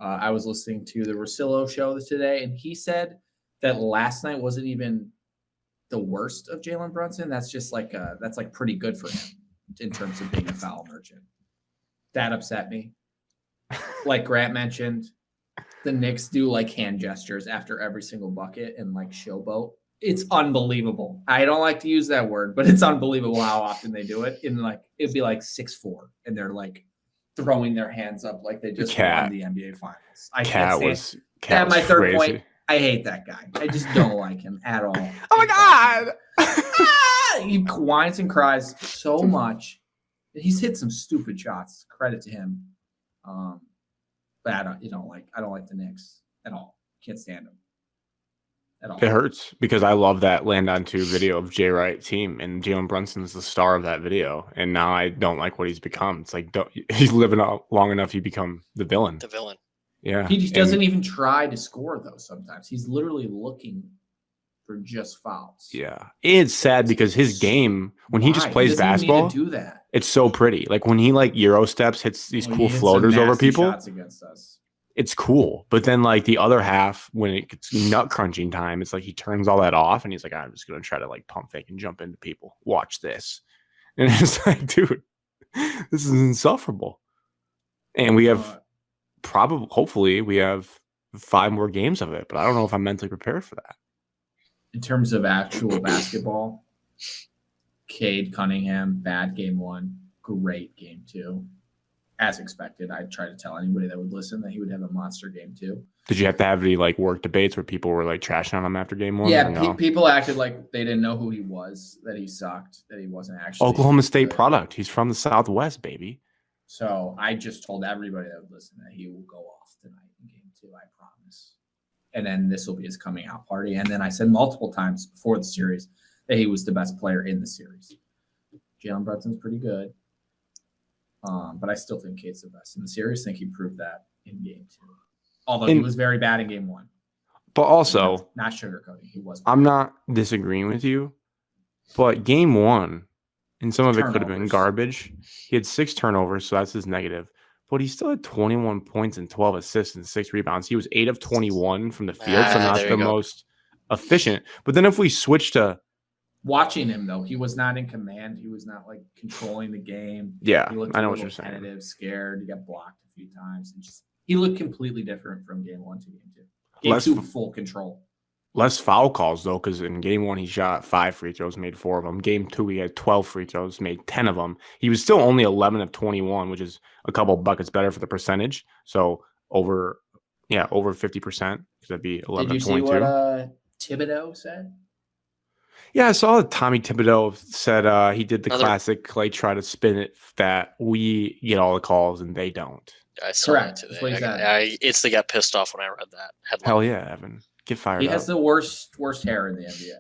I was listening to the Russillo show today, and he said that last night wasn't even the worst of Jalen Brunson. That's just that's pretty good for him in terms of being a foul merchant. That upset me. Like Grant mentioned, the Knicks do like hand gestures after every single bucket and like showboat. It's unbelievable. I don't like to use that word, but it's unbelievable how often they do it. And like it'd be like 6-4, and they're like throwing their hands up like they just won the NBA Finals. I can't stand. Cat was my third crazy. Point. I hate that guy. I just don't like him at all. Oh my god! He whines and cries so much. He's hit some stupid shots. Credit to him. But I don't like the Knicks at all. Can't stand them at all. It hurts because I love that land on 2 video of Jay Wright team, and Jalen Brunson's the star of that video. And now I don't like what he's become. It's like he's living out long enough, you become the villain. The villain. Yeah. He doesn't even try to score though. Sometimes he's literally looking for just fouls. Yeah, it's sad because his game when he just plays basketball, do that. It's so pretty. Like when he Euro steps, hits these cool floaters over people. Shots against us. It's cool, but then like the other half, when it gets nut crunching time, it's like he turns all that off and he's like, I'm just gonna try to like pump fake and jump into people. Watch this, and it's like, dude, this is insufferable. And we have hopefully, we have 5 more games of it, but I don't know if I'm mentally prepared for that. In terms of actual basketball, Cade Cunningham, bad game 1, great game 2. As expected, I tried to tell anybody that would listen that he would have a monster game 2. Did you have to have any work debates where people were trashing on him after game 1? Yeah, people acted like they didn't know who he was, that he sucked, that he wasn't actually Oklahoma State product. He's from the Southwest, baby. So I just told everybody that would listen that he will go off tonight in game 2, I promise. And then this will be his coming out party. And then I said multiple times before the series that he was the best player in the series. Jalen Brunson's pretty good. But I still think Cade's the best in the series. I think he proved that in game 2. Although he was very bad in game 1. But also, not sugarcoating. He was. I'm not disagreeing with you. But game 1, and some of it could have been garbage. He had 6 turnovers, so that's his negative. But he still had 21 points and 12 assists and 6 rebounds. He was 8 of 21 from the field, so not the most efficient. But then if we switch to watching him, though, he was not in command. He was not controlling the game. Yeah, he looked I know what you're saying. Tentative, scared. He got blocked a few times. And he looked completely different from game 1 to game 2. Game 2, full control. Less foul calls, though, because in game 1, he shot 5 free throws, made 4 of them. Game 2, he had 12 free throws, made 10 of them. He was still only 11 of 21, which is a couple buckets better for the percentage. So over 50%, because that'd be 11 of 22. Did you see what Thibodeau said? Yeah, I saw that Tommy Thibodeau said he did the classic, try to spin it that we get all the calls and they don't. I saw that today. I instantly got pissed off when I read that headline. Hell yeah, Evan. Get fired up. He has the worst hair in the NBA.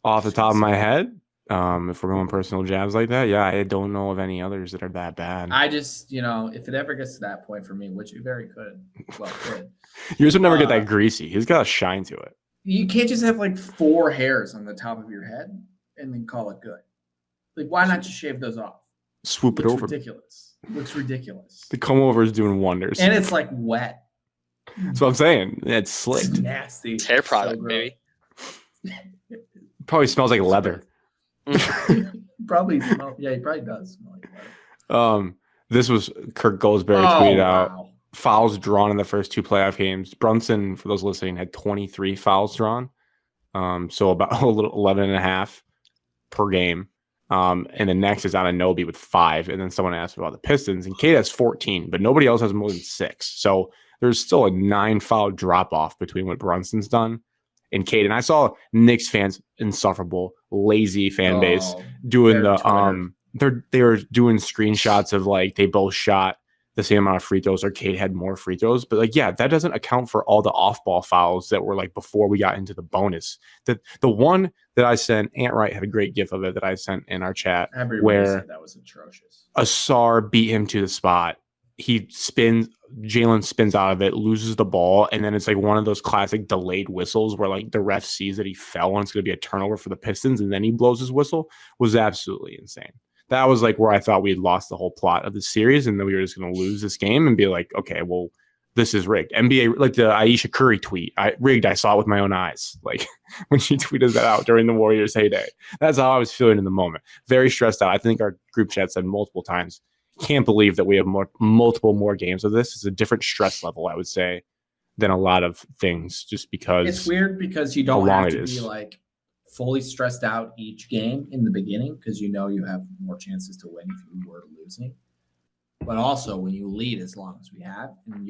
Off the top of my head, if we're going personal jabs like that, yeah, I don't know of any others that are that bad. I just, if it ever gets to that point for me, which it very could, yours would never get that greasy. He's got a shine to it. You can't just have 4 hairs on the top of your head and then call it good. Why not just shave those off? Swoop it over. Ridiculous. Looks ridiculous. The comb over is doing wonders. And it's wet. That's what I'm saying. It's slick. It's nasty. It's hair product, baby. Probably smells like leather. Probably smell. Yeah, he probably does smell like leather. This was Kirk Goldsberry tweeted out fouls drawn in the first 2 playoff games. Brunson, for those listening, had 23 fouls drawn. So about a little 11 and a half per game. And the next is Anunoby with 5. And then someone asked about the Pistons, and Cade has 14, but nobody else has more than 6. So there's still a 9 foul drop off between what Brunson's done and Cade. And I saw Knicks fans, insufferable, lazy fan base, doing they were doing screenshots of like they both shot the same amount of free throws, or Cade had more free throws. But like, yeah, that doesn't account for all the off-ball fouls that were like before we got into the bonus. The one that I sent, Ant Wright had a great gif of it that I sent in our chat. Everybody where said that was atrocious. Asar beat him to the spot. Jalen spins out of it, loses the ball, and then it's like one of those classic delayed whistles where like the ref sees that he fell and it's going to be a turnover for the Pistons, and then he blows his whistle. Was absolutely insane. That was like where I thought we had lost the whole plot of the series, and then we were just going to lose this game and be like, okay, well, this is rigged. NBA, like the Aisha Curry tweet, rigged. I saw it with my own eyes. Like when she tweeted that out during the Warriors' heyday. That's how I was feeling in the moment. Very stressed out. I think our group chat said multiple times, can't believe that we have multiple more games of this. It's a different stress level, I would say, than a lot of things, just because it's weird because you don't have to be like fully stressed out each game in the beginning, because you know you have more chances to win if you were losing. But also when you lead as long as we have, and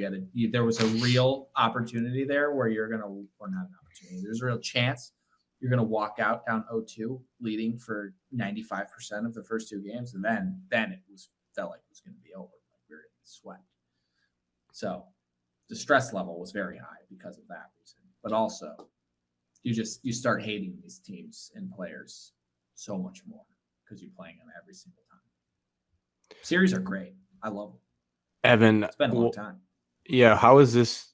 there was a real opportunity there where or not an opportunity, there's a real chance you're going to walk out down 0-2 leading for 95% of the first 2 games, and then it felt like it was going to be over. Like we were going to sweat. So the stress level was very high because of that reason. But also you start hating these teams and players so much more because you're playing them every single time. Series are great. I love them. Evan, it's been a long time. Yeah, how is this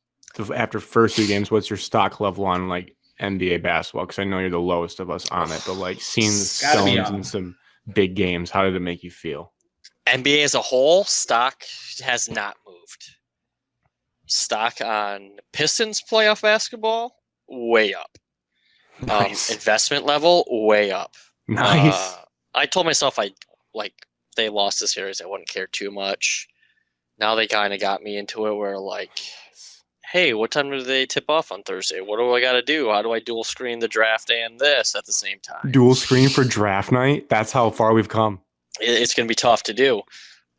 after first 2 games? What's your stock level on like NBA basketball? Because I know you're the lowest of us on it, but like seeing the Stones in some big games, how did it make you feel? NBA as a whole, stock has not moved. Stock on Pistons playoff basketball, way up. Nice. Investment level, way up. Nice. I told myself they lost the series, I wouldn't care too much. Now they kind of got me into it where like, hey, what time do they tip off on Thursday? What do I got to do? How do I dual screen the draft and this at the same time? Dual screen for draft night? That's how far we've come. It's going to be tough to do.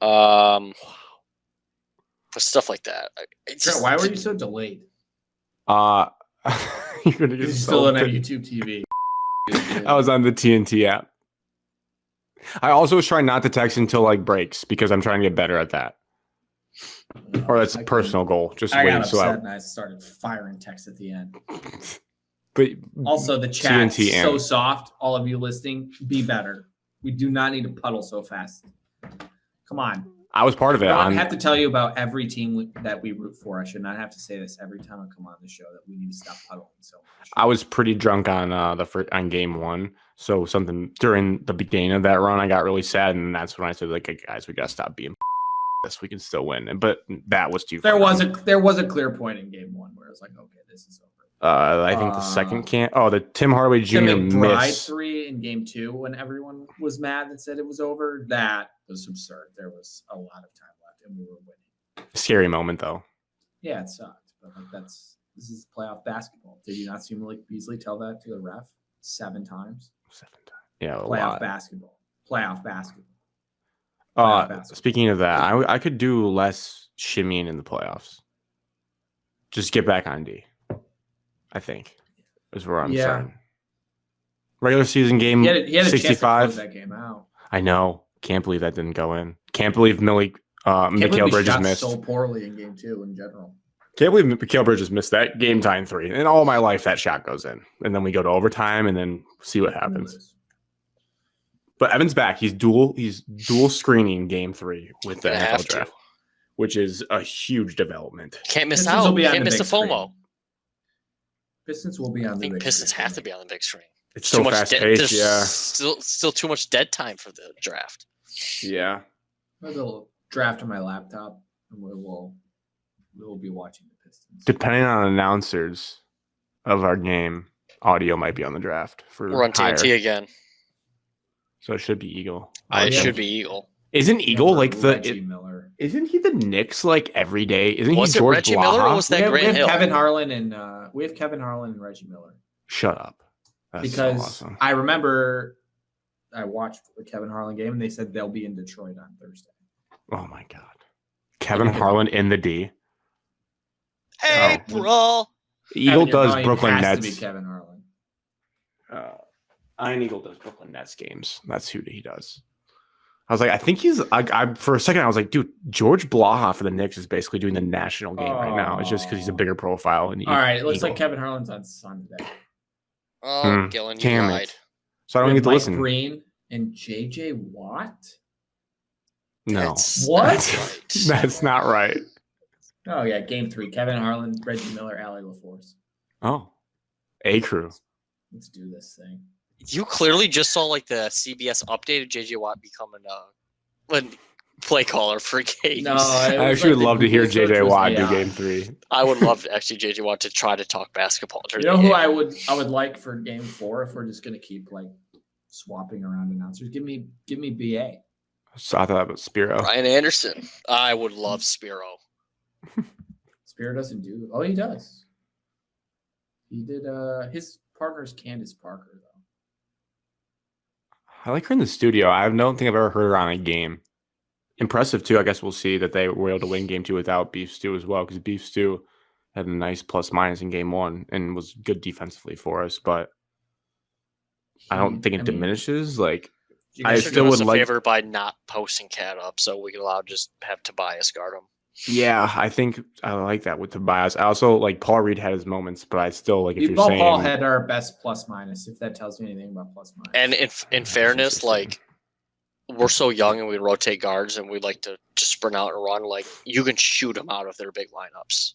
But stuff like that. Why were you so delayed? You're gonna get still on YouTube TV. I was on the TNT app. I also was trying not to text until like breaks because I'm trying to get better at that. Or that's a personal goal. Just I wait. got upset and I started firing texts at the end. But also the chat so soft. All of you listening, be better. We do not need to puddle so fast. Come on. I was part of it. I don't have to tell you about every team that we root for. I should not have to say this every time I come on the show that we need to stop puddling so much. I was pretty drunk on on game 1, so something during the beginning of that run, I got really sad, and that's when I said, like, hey, guys, we gotta stop being this. We can still win, but that was too. There was a clear point in game 1 where I was like, okay, this is over. I think the second the Tim Hardaway Jr. miss 3 in game 2 when everyone was mad and said it was over. That was absurd. There was a lot of time left and we were winning. Scary moment though. Yeah, it sucked, but like this is playoff basketball. Did you not see Malik Beasley tell that to the ref 7 times? 7 times. Yeah, playoff basketball. Playoff basketball. Speaking of that, I could do less shimmying in the playoffs. Just get back on D. I think is where I'm starting. Regular season game, he had a 65. chance to close that game out. I know. Can't believe that didn't go in. Can't believe Mikal Bridges missed so poorly in game 2 in general. Can't believe Mikal Bridges missed that game tying 3. In all my life, that shot goes in, and then we go to overtime, and then see what happens. But Evan's back. He's dual screening game 3 with the NFL draft, which is a huge development. Can't miss out. Can't miss the FOMO. Pistons will be on the big screen. Pistons have to be on the big screen. It's so fast paced. Yeah, still too much dead time for the draft. Yeah, I'll draft on my laptop, and we will be watching the Pistons. Depending on announcers of our game, audio might be on the draft for. We're on TNT again, so it should be Eagle. It should be Eagle. Isn't Eagle like Reggie Miller Isn't he the Knicks like every day? Isn't Was he it George Reggie Miller or Blaha? was that we Grant have Hill? Kevin Harlan and Reggie Miller. Shut up. That's Because so awesome. I remember I watched the Kevin Harlan game and they said they'll be in Detroit on Thursday. Oh my God. Kevin Harlan in the D. April. Eagle does It Brooklyn has Nets. to be Kevin Harlan. Iron Eagle does Brooklyn Nets games. That's who he does. I was like, I think he's. I for a second, I was like, dude, George Blaha for the Knicks is basically doing the national game right now. It's just because he's a bigger profile. And all right, it looks like Kevin Harlan's on Sunday. Oh, Gillen, you damn lied. it. So I don't get to Mike listen. Breen and JJ Watt. No, What? That's not right. Oh yeah, Game 3. Kevin Harlan, Reggie Miller, Allie LaForce. Oh, A crew. Let's do this thing. You clearly just saw like the CBS updated JJ Watt becoming a play caller for games. No, I actually would love to hear JJ Watt do AI. Game 3. I would love actually JJ Watt to try to talk basketball. You know who I would like for Game 4 if we're just gonna keep like swapping around announcers? Give me BA. So I thought that was Spiro. Ryan Anderson. I would love Spiro. Spiro doesn't do. Oh, he does. He did. His partner's Candace Parker though. I like her in the studio. I don't think I've ever heard her on a game. Impressive too. I guess we'll see that they were able to win Game 2 without Beef Stew as well, because Beef Stew had a nice plus minus in Game 1 and was good defensively for us. But I don't think it diminishes. Like I still would like favor by not posting Cat up, so we can allow just have Tobias guard him. Yeah, I think I like that with Tobias. I also like Paul Reed had his moments, but I still like if you're saying Paul had our best plus minus, if that tells me anything about plus minus. And in fairness, like we're so young and we rotate guards and we like to just sprint out and run. Like you can shoot them out of their big lineups.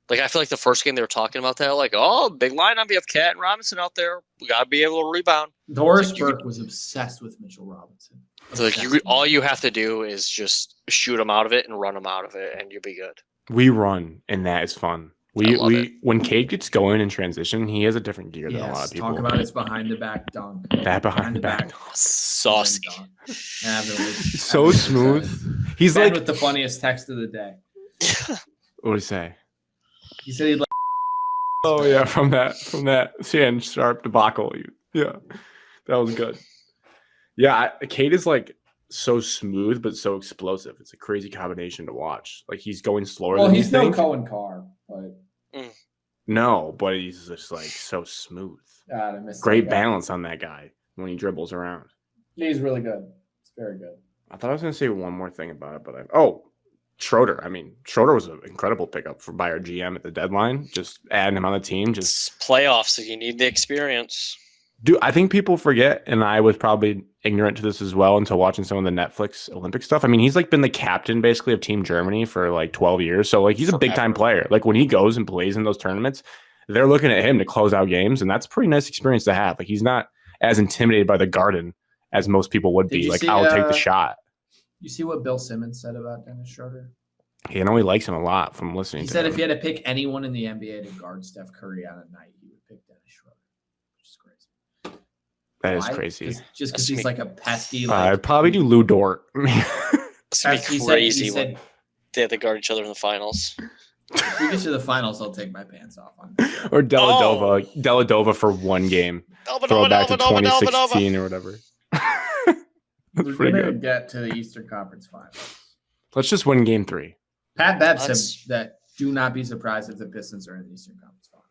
Like I feel like the first game they were talking about that, like big lineup, you have Cat and Robinson out there. We gotta be able to rebound. Doris Burke was obsessed with Mitchell Robinson. So like all you have to do is just shoot them out of it and run them out of it, and you'll be good. We run, and that is fun. When Cade gets going in transition, he has a different gear than a lot of people. Talk about his behind the back dunk. That behind the back, saucy, so smooth. He's like with the funniest text of the day. What did he say? He said he'd like. Oh yeah, from that Shan Sharp debacle. Yeah, that was good. Yeah, Cade is like so smooth but so explosive. It's a crazy combination to watch. Like he's going slower. Well, than he's you no think. Cohen Carr, but no, but he's just like so smooth. God, I missed Great balance on that guy when he dribbles around. He's really good. It's very good. I thought I was going to say one more thing about it, but Schroeder. I mean, Schroeder was an incredible pickup by our GM at the deadline. Just adding him on the team. Just playoffs, so you need the experience. Dude, I think people forget, and I was probably ignorant to this as well until watching some of the Netflix Olympic stuff. I mean, he's like been the captain basically of Team Germany for like 12 years. So like he's a big time player. Like when he goes and plays in those tournaments, they're looking at him to close out games, and that's a pretty nice experience to have. Like he's not as intimidated by the Garden as most people would be. Like I'll take the shot. You see what Bill Simmons said about Dennis Schroeder? He know he likes him a lot from listening to him. He said if he had to pick anyone in the NBA to guard Steph Curry on a night, he would pick Dennis Schroeder, which is crazy. That is crazy. Just because he's like a pesky. I'd probably do Lou Dort. It's gonna be crazy when they have to guard each other in the finals. If we get to the finals, I'll take my pants off on this. Or Deladova. Deladova for one game. Throw it back to 2016 or whatever. We're going to get to the Eastern Conference Finals. Let's just win Game 3. Pat Bev said that do not be surprised if the Pistons are in the Eastern Conference Finals.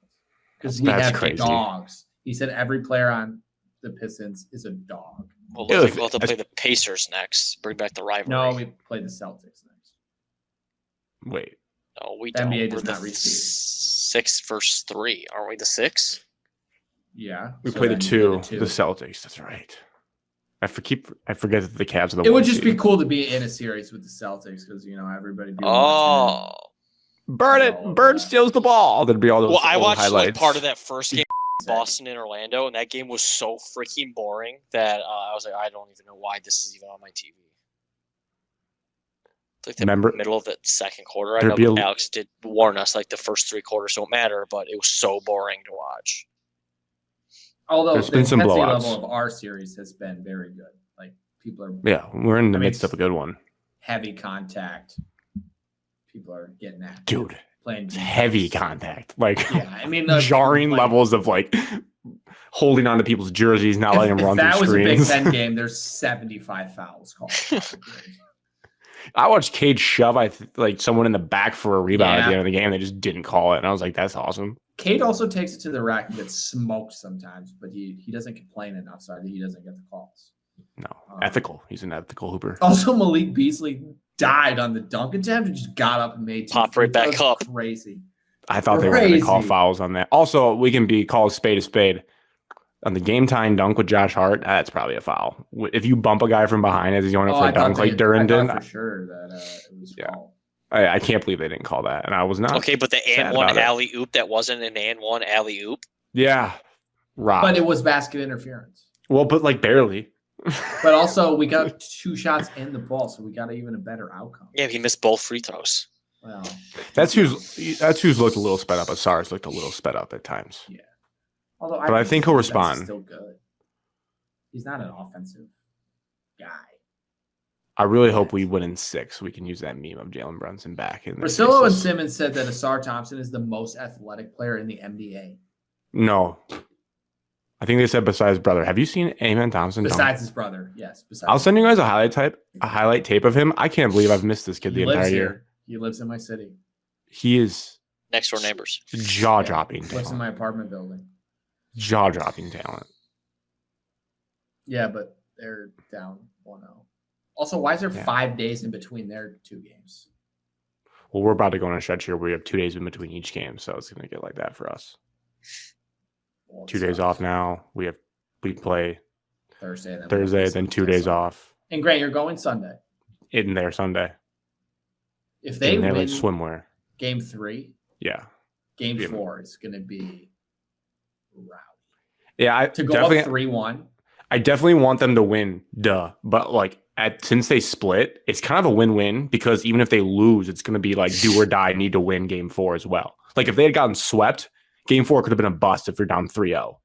Because we have dogs. He said every player on the Pistons is a dog. Well, we'll have to play the Pacers next. Bring back the rivalry. No, we play the Celtics next. Wait. No, we the don't. NBA does We're not the receive 6 versus 3. Aren't we the 6? Yeah. We play the 2, the Celtics. That's right. I forget that the Cavs are the. It would just be cool to be in a series with the Celtics because everybody. Bird steals the ball. There'd be all those. Well, I watched highlights. like part of that first game, Boston and Orlando, and that game was so freaking boring that I was like, I don't even know why this is even on my TV. It's like the middle of the second quarter. I know Alex did warn us like the first 3 quarters don't matter, but it was so boring to watch. Although there's the been some intensity blowouts. level of our series has been very good. Like people are. Yeah, we're in the midst of a good one. Heavy contact. people are getting at. Dude, playing heavy contact. Like, yeah, I mean, jarring levels of like holding on to people's jerseys, not letting them run through screens. If that was a Big Ten game, there's 75 fouls called. I watched Cade shove like someone in the back for a rebound at the end of the game. They just didn't call it, and I was like, "That's awesome." Cade also takes it to the rack and gets smoked sometimes, but he doesn't complain enough, so I think he doesn't get the calls. No, ethical. He's an ethical hooper. Also, Malik Beasley died on the dunk attempt and just got up and made pop right back up. Crazy. I thought they were going to call fouls on that. Also, we can call a spade. On the game time dunk with Josh Hart, that's probably a foul. If you bump a guy from behind as he's going up for a dunk like Duran did, for sure that it was foul. I can't believe they didn't call that, and I was not. Okay, but the and one alley oop that wasn't an and one alley oop. Yeah, right. But it was basket interference. Well, but like barely. But also, we got 2 shots in the ball, so we got even a better outcome. Yeah, he missed both free throws. Well, that's who's looked a little sped up. Asar's looked a little sped up at times. Yeah. Although I think he'll respond. Still good. He's not an offensive guy. I really hope we win in 6. We can use that meme of Jalen Brunson back. Russillo and Simmons said that Asar Thompson is the most athletic player in the NBA. No. I think they said besides brother. Have you seen Amen Thompson? Besides his brother, yes. I'll send you guys a highlight tape of him. I can't believe I've missed this kid the entire year. He lives in my city. He is next door neighbors. Jaw-dropping. Yeah, lives in my apartment building. Jaw-dropping talent. Yeah, but they're down 1-0. Also, why is there 5 days in between their 2 games? Well, we're about to go on a stretch here where we have 2 days in between each game, so it's going to get like that for us. 2 days off now. We play Thursday, then 2 days off. And Grant, you're going Sunday. In there Sunday. If they win like swimwear. Game 3, Game 4 is going to be rowdy. Yeah, to go up 3-1. I definitely want them to win, but like since they split, it's kind of a win-win because even if they lose, it's going to be like do or die. Need to win Game 4 as well. Like if they had gotten swept, Game 4 could have been a bust if you're down 3-0.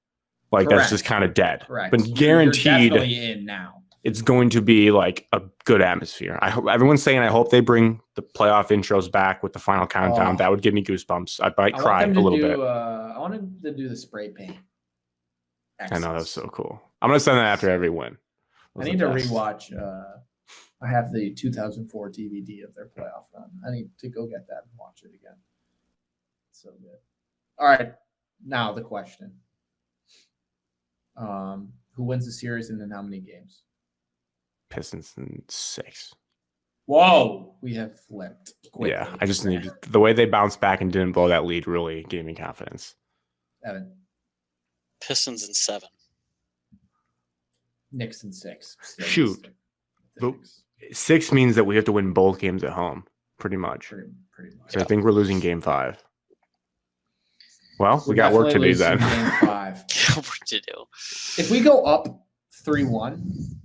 Like that's just kind of dead. Correct. But guaranteed, you're definitely in now. It's going to be like a good atmosphere. I hope everyone's saying I hope they bring the playoff intros back with the final countdown. That would give me goosebumps. I might cry a little bit. I want them to do the spray paint. I know, that's so cool. I'm gonna send that after every win. I need to rewatch. I have the 2004 DVD of their playoff run. I need to go get that and watch it again. So good. All right, now the question: who wins the series and in how many games? Pistons in 6. Whoa, we have flipped quickly. Yeah, I just need the way they bounced back and didn't blow that lead really gave me confidence. Evan. Pistons in 7. Knicks in 6. Shoot. 6 means that we have to win both games at home, pretty much. Pretty much. So I think we're losing Game 5. Well, we got work to do then. Game 5. Work to do. If we go up 3-1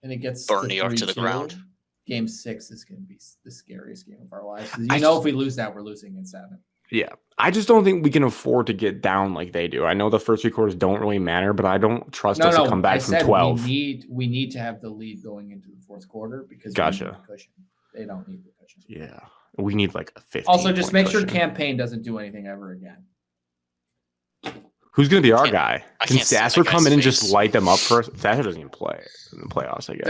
and it gets burn New York to the ground, Game 6 is going to be the scariest game of our lives. If we lose that, we're losing in 7. Yeah, I just don't think we can afford to get down like they do. I know the first 3 quarters don't really matter, but I don't trust us to come back from 12. We need to have the lead going into the 4th quarter because we need the cushion. They don't need the cushion. Yeah, we need like a 15. Also, just make sure Campaign doesn't do anything ever again. Who's going to be our guy? Can Sasser come in and just light them up first? Sasser doesn't even play in the playoffs, I guess.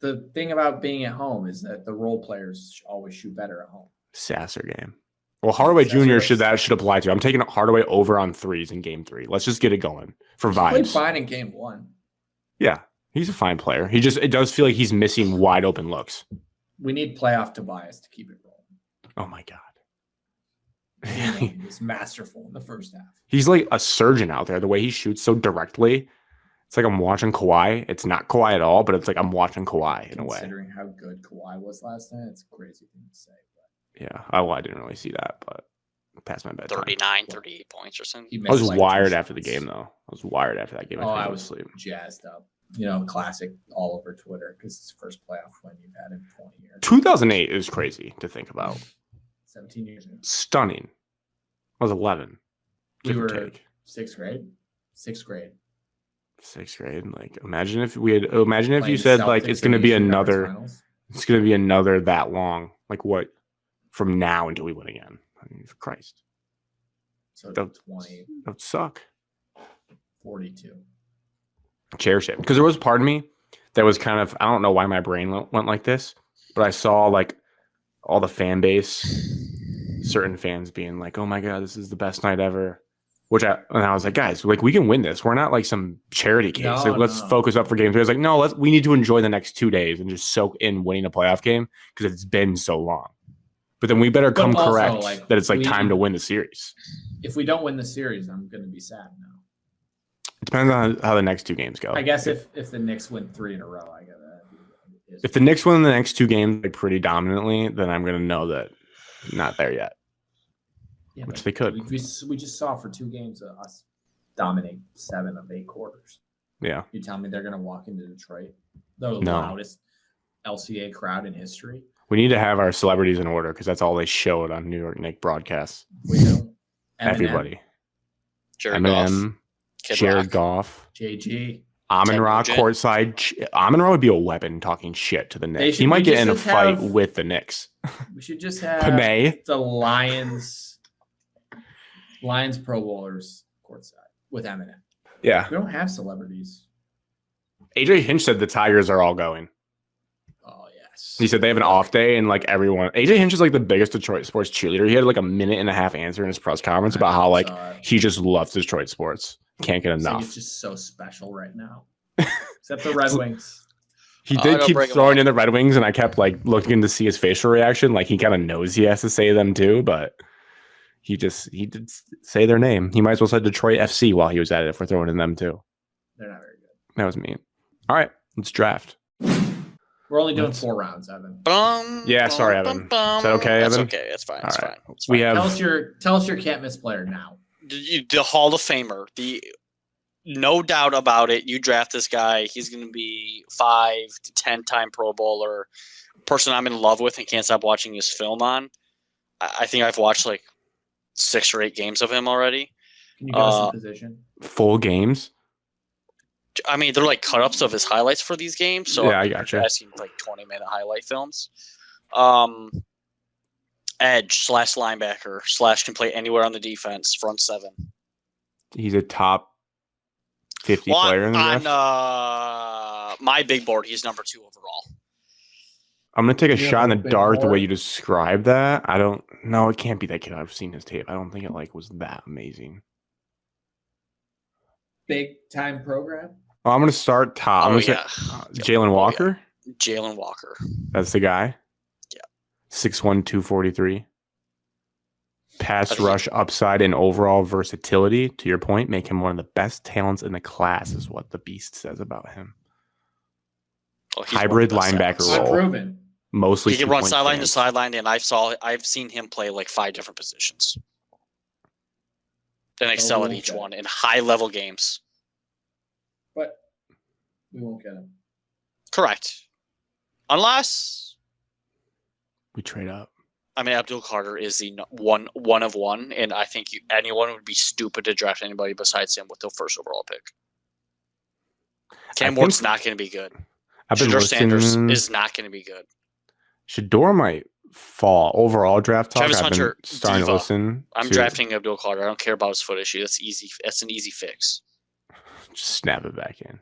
The thing about being at home is that the role players always shoot better at home. Sasser game. Well, Hardaway Jr. should apply to. I'm taking Hardaway over on 3s in Game 3. Let's just get it going for vibes. He played fine in Game 1. Yeah, he's a fine player. It does feel like he's missing wide open looks. We need playoff Tobias to keep it rolling. Oh my god. He was masterful in the first half. He's like a surgeon out there. The way he shoots so directly, it's like I'm watching Kawhi. It's not Kawhi at all, but it's like I'm watching Kawhi in a way. Considering how good Kawhi was last night, it's a crazy thing to say. But. Yeah, I didn't really see that, but past my bedtime. 39, 38 points or something. I was wired after the game, though. I was wired after that game. I was asleep. Jazzed up. Classic all over Twitter because it's the first playoff win you've had in 20 years. 2008 is crazy to think about. 17 years ago. Stunning. I was 11. We were 6th grade. 6th grade. 6th grade. Like, imagine if you said like it's going to be another. It's going to be another that long. Like what? From now until we win again. I mean, for Christ. So That 20, would suck. 42. Cherish it. Because there was part of me that was kind of, I don't know why my brain went like this, but I saw like all the fan base, certain fans being like, oh my God, this is the best night ever. And I was like, guys, like we can win this. We're not like some charity case. No, Like, let's focus up for game 3. I was like, no, we need to enjoy the next 2 days and just soak in winning a playoff game because it's been so long. But then we better come also, correct like, that it's like time to win the series. If we don't win the series, I'm going to be sad now. It depends on how the next 2 games go. I guess if the Knicks win 3 in a row, I got that. If the Knicks win the next 2 games like pretty dominantly, then I'm going to know that not there yet. Yeah, which they could. We just saw for 2 games us dominate 7 of 8 quarters. Yeah. You tell me they're going to walk into Detroit? The loudest LCA crowd in history. We need to have our celebrities in order because that's all they showed on New York Knicks broadcasts. We don't. Everybody. Eminem, Jared Goff, JG, Amon-Ra courtside. Amon-Ra would be a weapon talking shit to the Knicks. He might get in a fight with the Knicks. We should just have Panay. The Lions Pro Bowlers courtside with Eminem. Yeah. We don't have celebrities. AJ Hinch said the Tigers are all going. Oh, yes. He said they have an off day and like everyone. AJ Hinch is like the biggest Detroit sports cheerleader. He had like a 1.5-minute answer in his press conference about how like he just loves Detroit sports. Can't get enough. It's just so special right now. Except the Red Wings. He did keep throwing in the Red Wings, and I kept like looking to see his facial reaction. Like he kind of knows he has to say them too, but he did say their name. He might as well say Detroit FC while he was at it if we're throwing in them too. They're not very good. That was mean. All right, let's draft. We're only doing 4 rounds, Evan. Yeah, sorry, Evan. Is that okay, Evan? That's okay. That's fine. All That's right. fine. We have. Tell us your can't miss player now. The Hall of Famer, no doubt about it. You draft this guy, he's going to be 5 to 10 time Pro Bowler. Person I'm in love with and can't stop watching his film on. I think I've watched like 6 or 8 games of him already. Can you give us a position? Full games? I mean, they're like cut-ups of his highlights for these games. So yeah, I gotcha. I've seen like 20-minute highlight films. Edge / linebacker / can play anywhere on the defense, front 7. He's a top 50 player in the draft. On my big board, he's number 2 overall. I'm going to take a shot in the dark the way you described that. I don't know. It can't be that kid. I've seen his tape. I don't think it like was that amazing. Big time program? I'm going to start top. I'm going to say Jalen Walker. Yeah. Jalen Walker. That's the guy? Yeah. 6'1", 243. Pass rush upside and overall versatility, to your point, make him one of the best talents in the class is what the Beast says about him. Oh, hybrid linebacker role. Unproven. Mostly he can run sideline to sideline, and I've seen him play like 5 different positions. And excel at each one in high-level games. But we won't get him. Correct. Unless we trade up. I mean, Abdul Carter is the one of one, and I think anyone would be stupid to draft anybody besides him with the first overall pick. Cam Ward's not going to be good. Shedeur Sanders is not going to be good. Shedeur might fall. Overall draft talk, Travis Hunter, starting to listen. I'm drafting Abdul Carter. I don't care about his foot issue. That's easy. That's an easy fix. Just snap it back in.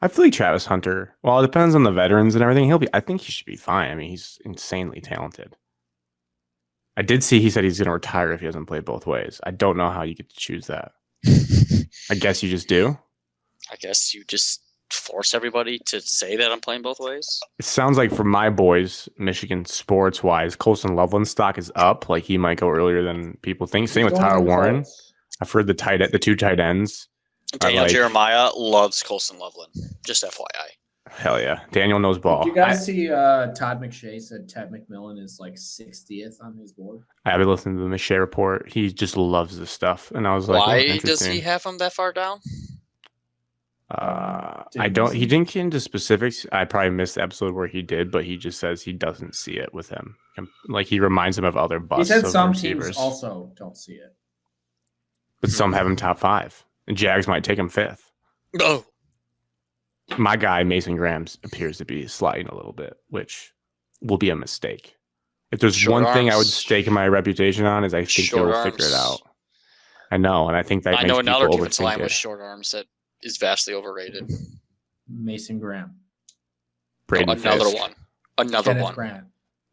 I feel like Travis Hunter. Well, it depends on the veterans and everything. I think he should be fine. I mean, he's insanely talented. I did see he said he's going to retire if he doesn't play both ways. I don't know how you get to choose that. I guess you just do. I guess you just force everybody to say that I'm playing both ways. It sounds like for my boys, Michigan sports wise, Colson Loveland's stock is up. Like he might go earlier than people think. Same with Tyler Warren. I've heard the 2 tight ends. Daniel Jeremiah loves Colson Loveland. Just FYI. Hell yeah. Daniel knows ball. Did you guys see Todd McShay said Ted McMillan is like 60th on his board? I've been listening to the McShay report. He just loves this stuff. And I was like, why does he have him that far down? He didn't get into specifics. I probably missed the episode where he did, but he just says he doesn't see it with him. Like he reminds him of other busts. He said some receivers. teams also don't see it. But some have him top 5. And Jags might take him 5th. Oh. my guy Mason Grams appears to be sliding a little bit, which will be a mistake. If there's Short one thing I would arms. stake my reputation on is I think Short he'll figure it arms. out. I know, and I think that I makes know another people defensive line overthink with it. short arms that is vastly overrated. Mason Graham. Braden Another Fisk. one. Another Kenneth one. Grant.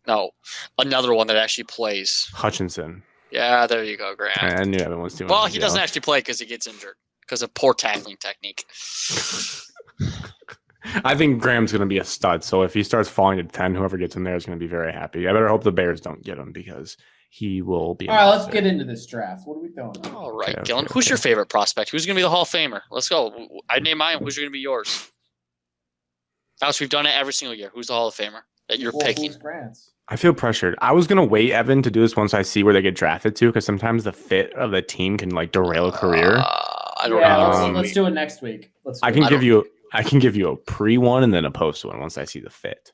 No, another one that actually plays. Hutchinson. Yeah, there you go, Grant. I knew Evan was doing. Well, he doesn't actually play because he gets injured because of poor tackling technique. I think Graham's going to be a stud. So if he starts falling to 10, whoever gets in there is going to be very happy. I better hope the Bears don't get him because he will be. All right, let's get into this draft. What are we doing? All right, Okay, Dylan. Who's your favorite prospect? Who's going to be the Hall of Famer? Let's go. I name mine. Who's going to be yours? Alex, we've done it every single year. Who's the Hall of Famer that you're picking? Who's Grant's? I feel pressured. I was going to wait, Evan, to do this once I see where they get drafted to, because sometimes the fit of the team can like derail a career. I don't Yeah, know. let's do it next week. Let's do I it. can give you a pre one and then a post one once I see the fit.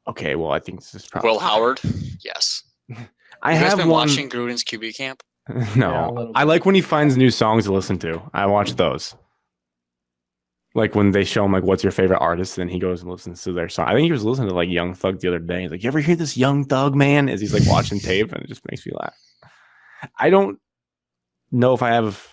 Okay, well I think this is probably Will Howard. Yes. I You guys have been one. watching Gruden's QB camp? Yeah, a No, little I bit. like when he finds new songs to listen to. I watch those. Like when they show him like what's your favorite artist, and he goes and listens to their song. I think he was listening to like Young Thug the other day. He's like, "You ever hear this Young Thug man?" As he's like watching tape, and it just makes me laugh. I don't know if I have.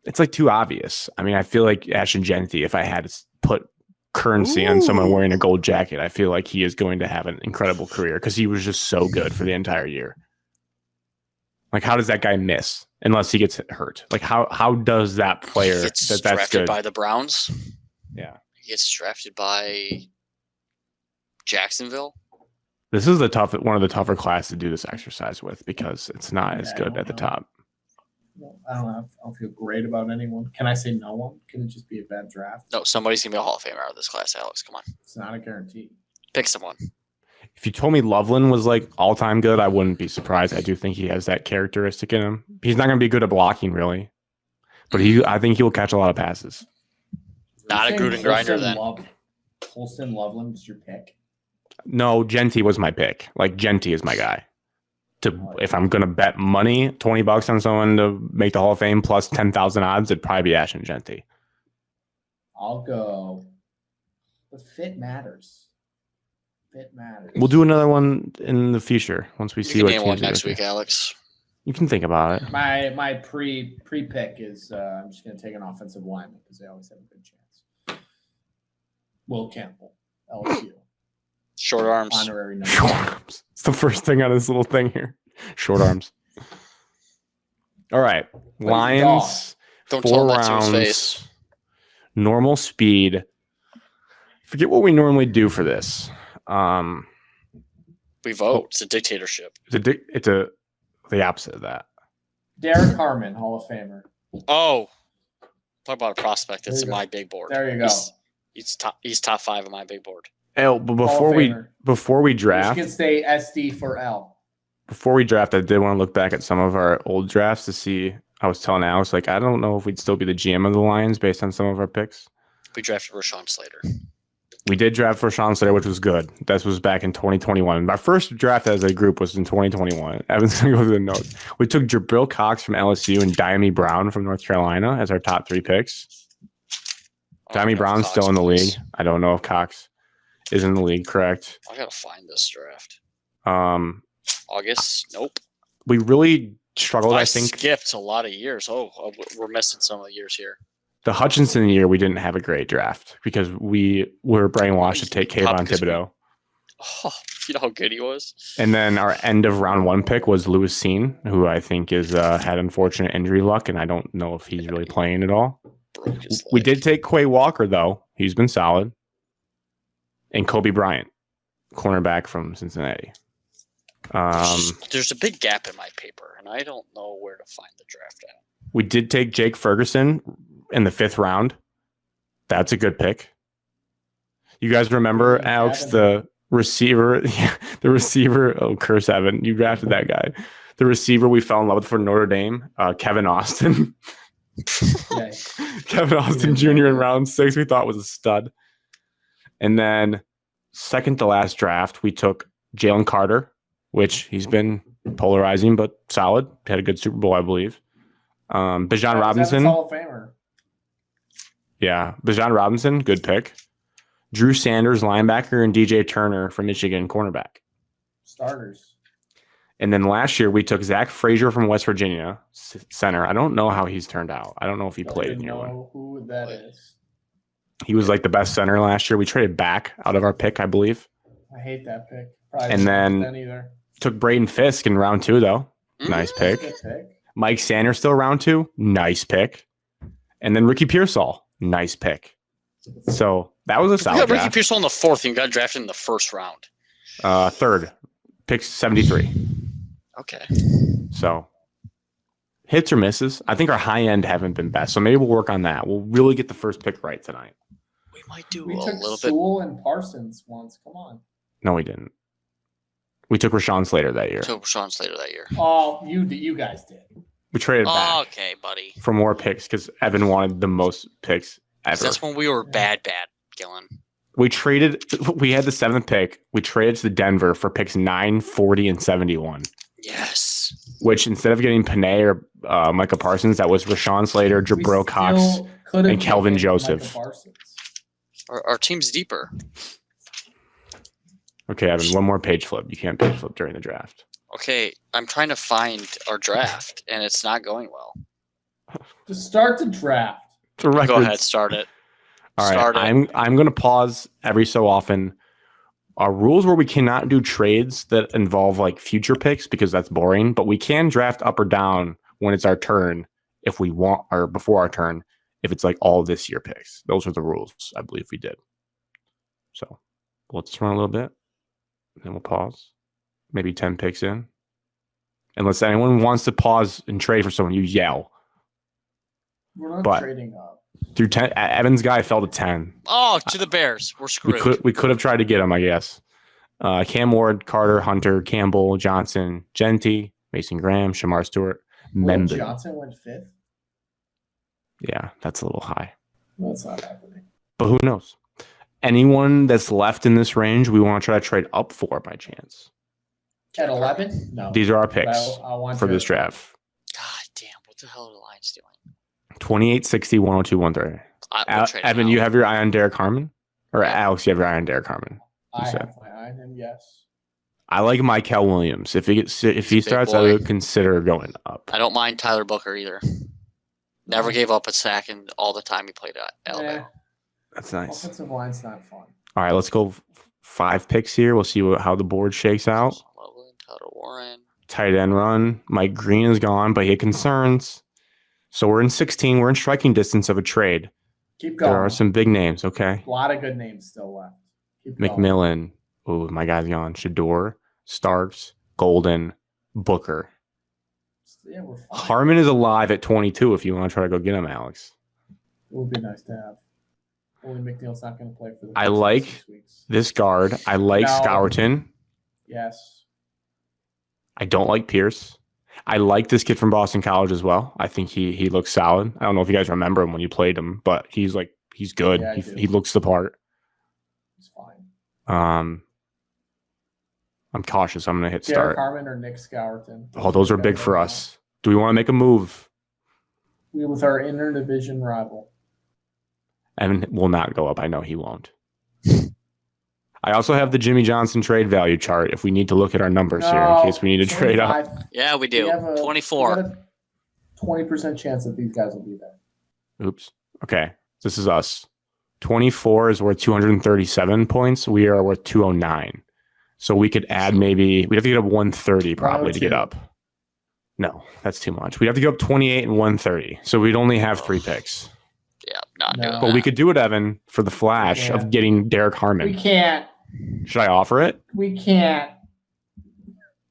It's like too obvious. I mean, I feel like Ashton Genty. If I had to put currency on someone wearing a gold jacket, I feel like he is going to have an incredible career because he was just so good for the entire year. Like, how does that guy miss unless he gets hurt? Like, how does that player He gets that's drafted good? by the Browns. Yeah, He gets drafted by Jacksonville. this is one of the tougher classes to do this exercise with because it's not as Yeah, I good don't at the know. top. I don't know. I don't feel great about anyone. Can I say no one? Can it just be a bad draft? No, somebody's going to be a Hall of Famer out of this class, Alex. Come on. It's not a guarantee. Pick someone. If you told me Loveland was like all time good, I wouldn't be surprised. I do think he has that characteristic in him. He's not going to be good at blocking, really, but I think he will catch a lot of passes. Not a You're Gruden saying grinder then. Holston Loveland is your pick. No, Genty was my pick. Like Genty is my guy. If I'm gonna bet money, $20 on someone to make the Hall of Fame plus 10,000 odds, it'd probably be Ashton Genty. I'll go. But fit matters. Fit matters. We'll do another one in the future once we You see can what name teams one are next gonna week, do. Alex. You can think about it. My pre pick is I'm just going to take an offensive lineman because they always have a good chance. Will Campbell, LSU, Short arms. honorary number. Short arms. It's the first thing on this little thing here. Short arms. All right. Plays Lions. Don't tell 4 him that to his rounds. face. Normal speed. Forget what we normally do for this. We vote. It's a dictatorship. It's the opposite of that. Derek Harmon, Hall of Famer. Oh, talk about a prospect that's There in you go. my big board. There you go. He's top 5 on my big board. Oh, but Hall of Famer. before we draft, Michigan State SD for L. I did want to look back at some of our old drafts to see. I was telling Alex, like, I don't know if we'd still be the GM of the Lions based on some of our picks. We drafted Rashawn Slater. We did draft for Sean Slater, which was good. This was back in 2021. My first draft as a group was in 2021. Evan's going to go through the notes. We took Jabril Cox from LSU and Diami Brown from North Carolina as our top 3 picks. Diami Brown's still in the league. I don't know if Cox is in the league, correct? I gotta find this draft. Um, August. Nope. we really struggled, I I think. skipped a lot of years. We're missing some of the years here. The Hutchinson year, we didn't have a great draft because we were brainwashed to take Kayvon Thibodeau. Oh, you know how good he was? And then our end of round 1 pick was Lewis Seen, who I think is had unfortunate injury luck, and I don't know if he's really playing at all. Broke his leg. We did take Quay Walker, though. He's been solid. And Kobe Bryant, cornerback from Cincinnati. There's a big gap in my paper, and I don't know where to find the draft at. We did take Jake Ferguson in the 5th round. That's a good pick. You guys remember, Alex, the receiver? The receiver. Oh, curse Evan. You drafted that guy. The receiver we fell in love with for Notre Dame, Kevin Austin. Yeah. Kevin Austin Jr. in round 6 we thought was a stud. And then second to last draft, we took Jalen Carter, which he's been polarizing but solid. Had a good Super Bowl, I believe. Bijan Robinson. Hall of Famer. Yeah. Bijan Robinson, good pick. Drew Sanders, linebacker, and DJ Turner from Michigan, cornerback. Starters. And then last year we took Zach Frazier from West Virginia, center. I don't know how he's turned out. I don't know if he played in year one. Know who that is. He was like the best center last year. We traded back out of our pick, I believe. I hate that pick. Probably And then either. Took Braden Fisk in round 2, though. Nice pick. Good pick. Mike Sanders still round 2. Nice pick. And then Ricky Pearsall. Nice pick. So that was a solid You got Ricky draft. Pearsall in the 4th, and you got drafted in the 1st round. 3rd. Pick 73. Okay. So hits or misses. I think our high end haven't been best. So maybe we'll work on that. We'll really get the first pick right tonight. We might do We a took little bit. Sewell and Parsons once. Come on. No, we didn't. We took Rashawn Slater that year. Took Sean Slater that year. Oh, you guys did. We traded back Okay, buddy. for more picks because Evan wanted the most picks ever. That's when we were bad, Gillen. We had the 7th pick. We traded to Denver for picks 9, 40, and 71. Yes. Which instead of getting Panay or Micah Parsons, that was Rashawn Slater, Jabril Cox, and Kelvin Joseph. Our team's deeper. Okay, Evan, one more page flip. You can't page flip during the draft. Okay, I'm trying to find our draft, and it's not going well. Just start the draft. The records. Go ahead, start it. All right, Start it. I'm going to pause every so often. Our rules where we cannot do trades that involve like future picks because that's boring, but we can draft up or down when it's our turn if we want, or before our turn if it's like all this year picks. Those are the rules I believe we did. So let's run a little bit, then we'll pause. Maybe 10 picks in. Unless anyone wants to pause and trade for someone, you yell. We're not trading up. Through 10, Evan's guy fell to 10. Oh, to the Bears. We're screwed. We could have tried to get him, I guess. Cam Ward, Carter, Hunter, Campbell, Johnson, Genty, Mason Graham, Shamar Stewart, Mendon. Johnson went 5th? Yeah, that's a little high. Well, that's not happening. But who knows? Anyone that's left in this range, we want to try to trade up for by chance. At 11? No. These are our picks I want for this draft. God damn, what the hell are the Lions doing? 28, 60, 102, 130. Evan, you have your eye on Derek Harmon? Or Alex, you have your eye on Derek Harmon? I have my eye on him, yes. I like Michael Williams. If he starts, I would consider going up. I don't mind Tyler Booker either. Never gave up a sack in all the time he played at Alabama. That's nice. Offensive line's not fun. All right, let's go 5 picks here. We'll see how the board shakes out. Tyler Warren. Tight end run. Mike Green is gone, but he had concerns. So we're in 16. We're in striking distance of a trade. Keep going. There are some big names, okay? A lot of good names still left. Keep McMillan. Oh, my guy's gone. Shador, Starks, Golden, Booker. Yeah, we're fine. Harmon is alive at 22 if you want to try to go get him, Alex. It would be nice to have. Only McNeil's not going to play for the I like 6 weeks. this guard. I like Scourton. Yes. I don't like Pierce. I like this kid from Boston College as well. I think he looks solid. I don't know if you guys remember him when you played him, but he's good. Yeah, he looks the part. He's fine. I'm cautious. I'm going to hit Derek start. Harmon or Nick Scourton. Oh, those are big for us. Do we want to make a move? We with our interdivision rival. Evan will not go up. I know he won't. I also have the Jimmy Johnson trade value chart if we need to look at our numbers here in case we need to trade up. Yeah, we do. 24. We got a 20% chance that these guys will be there. Oops. Okay. This is us. 24 is worth 237 points. We are worth 209. So we could add we'd have to get up 130 probably to get up. No, that's too much. We'd have to go up 28 and 130. So we'd only have 3 picks. Yeah, not doing But we could do it, Evan, for the flash of getting Derek Harmon. We can't. Should I offer it? We can't.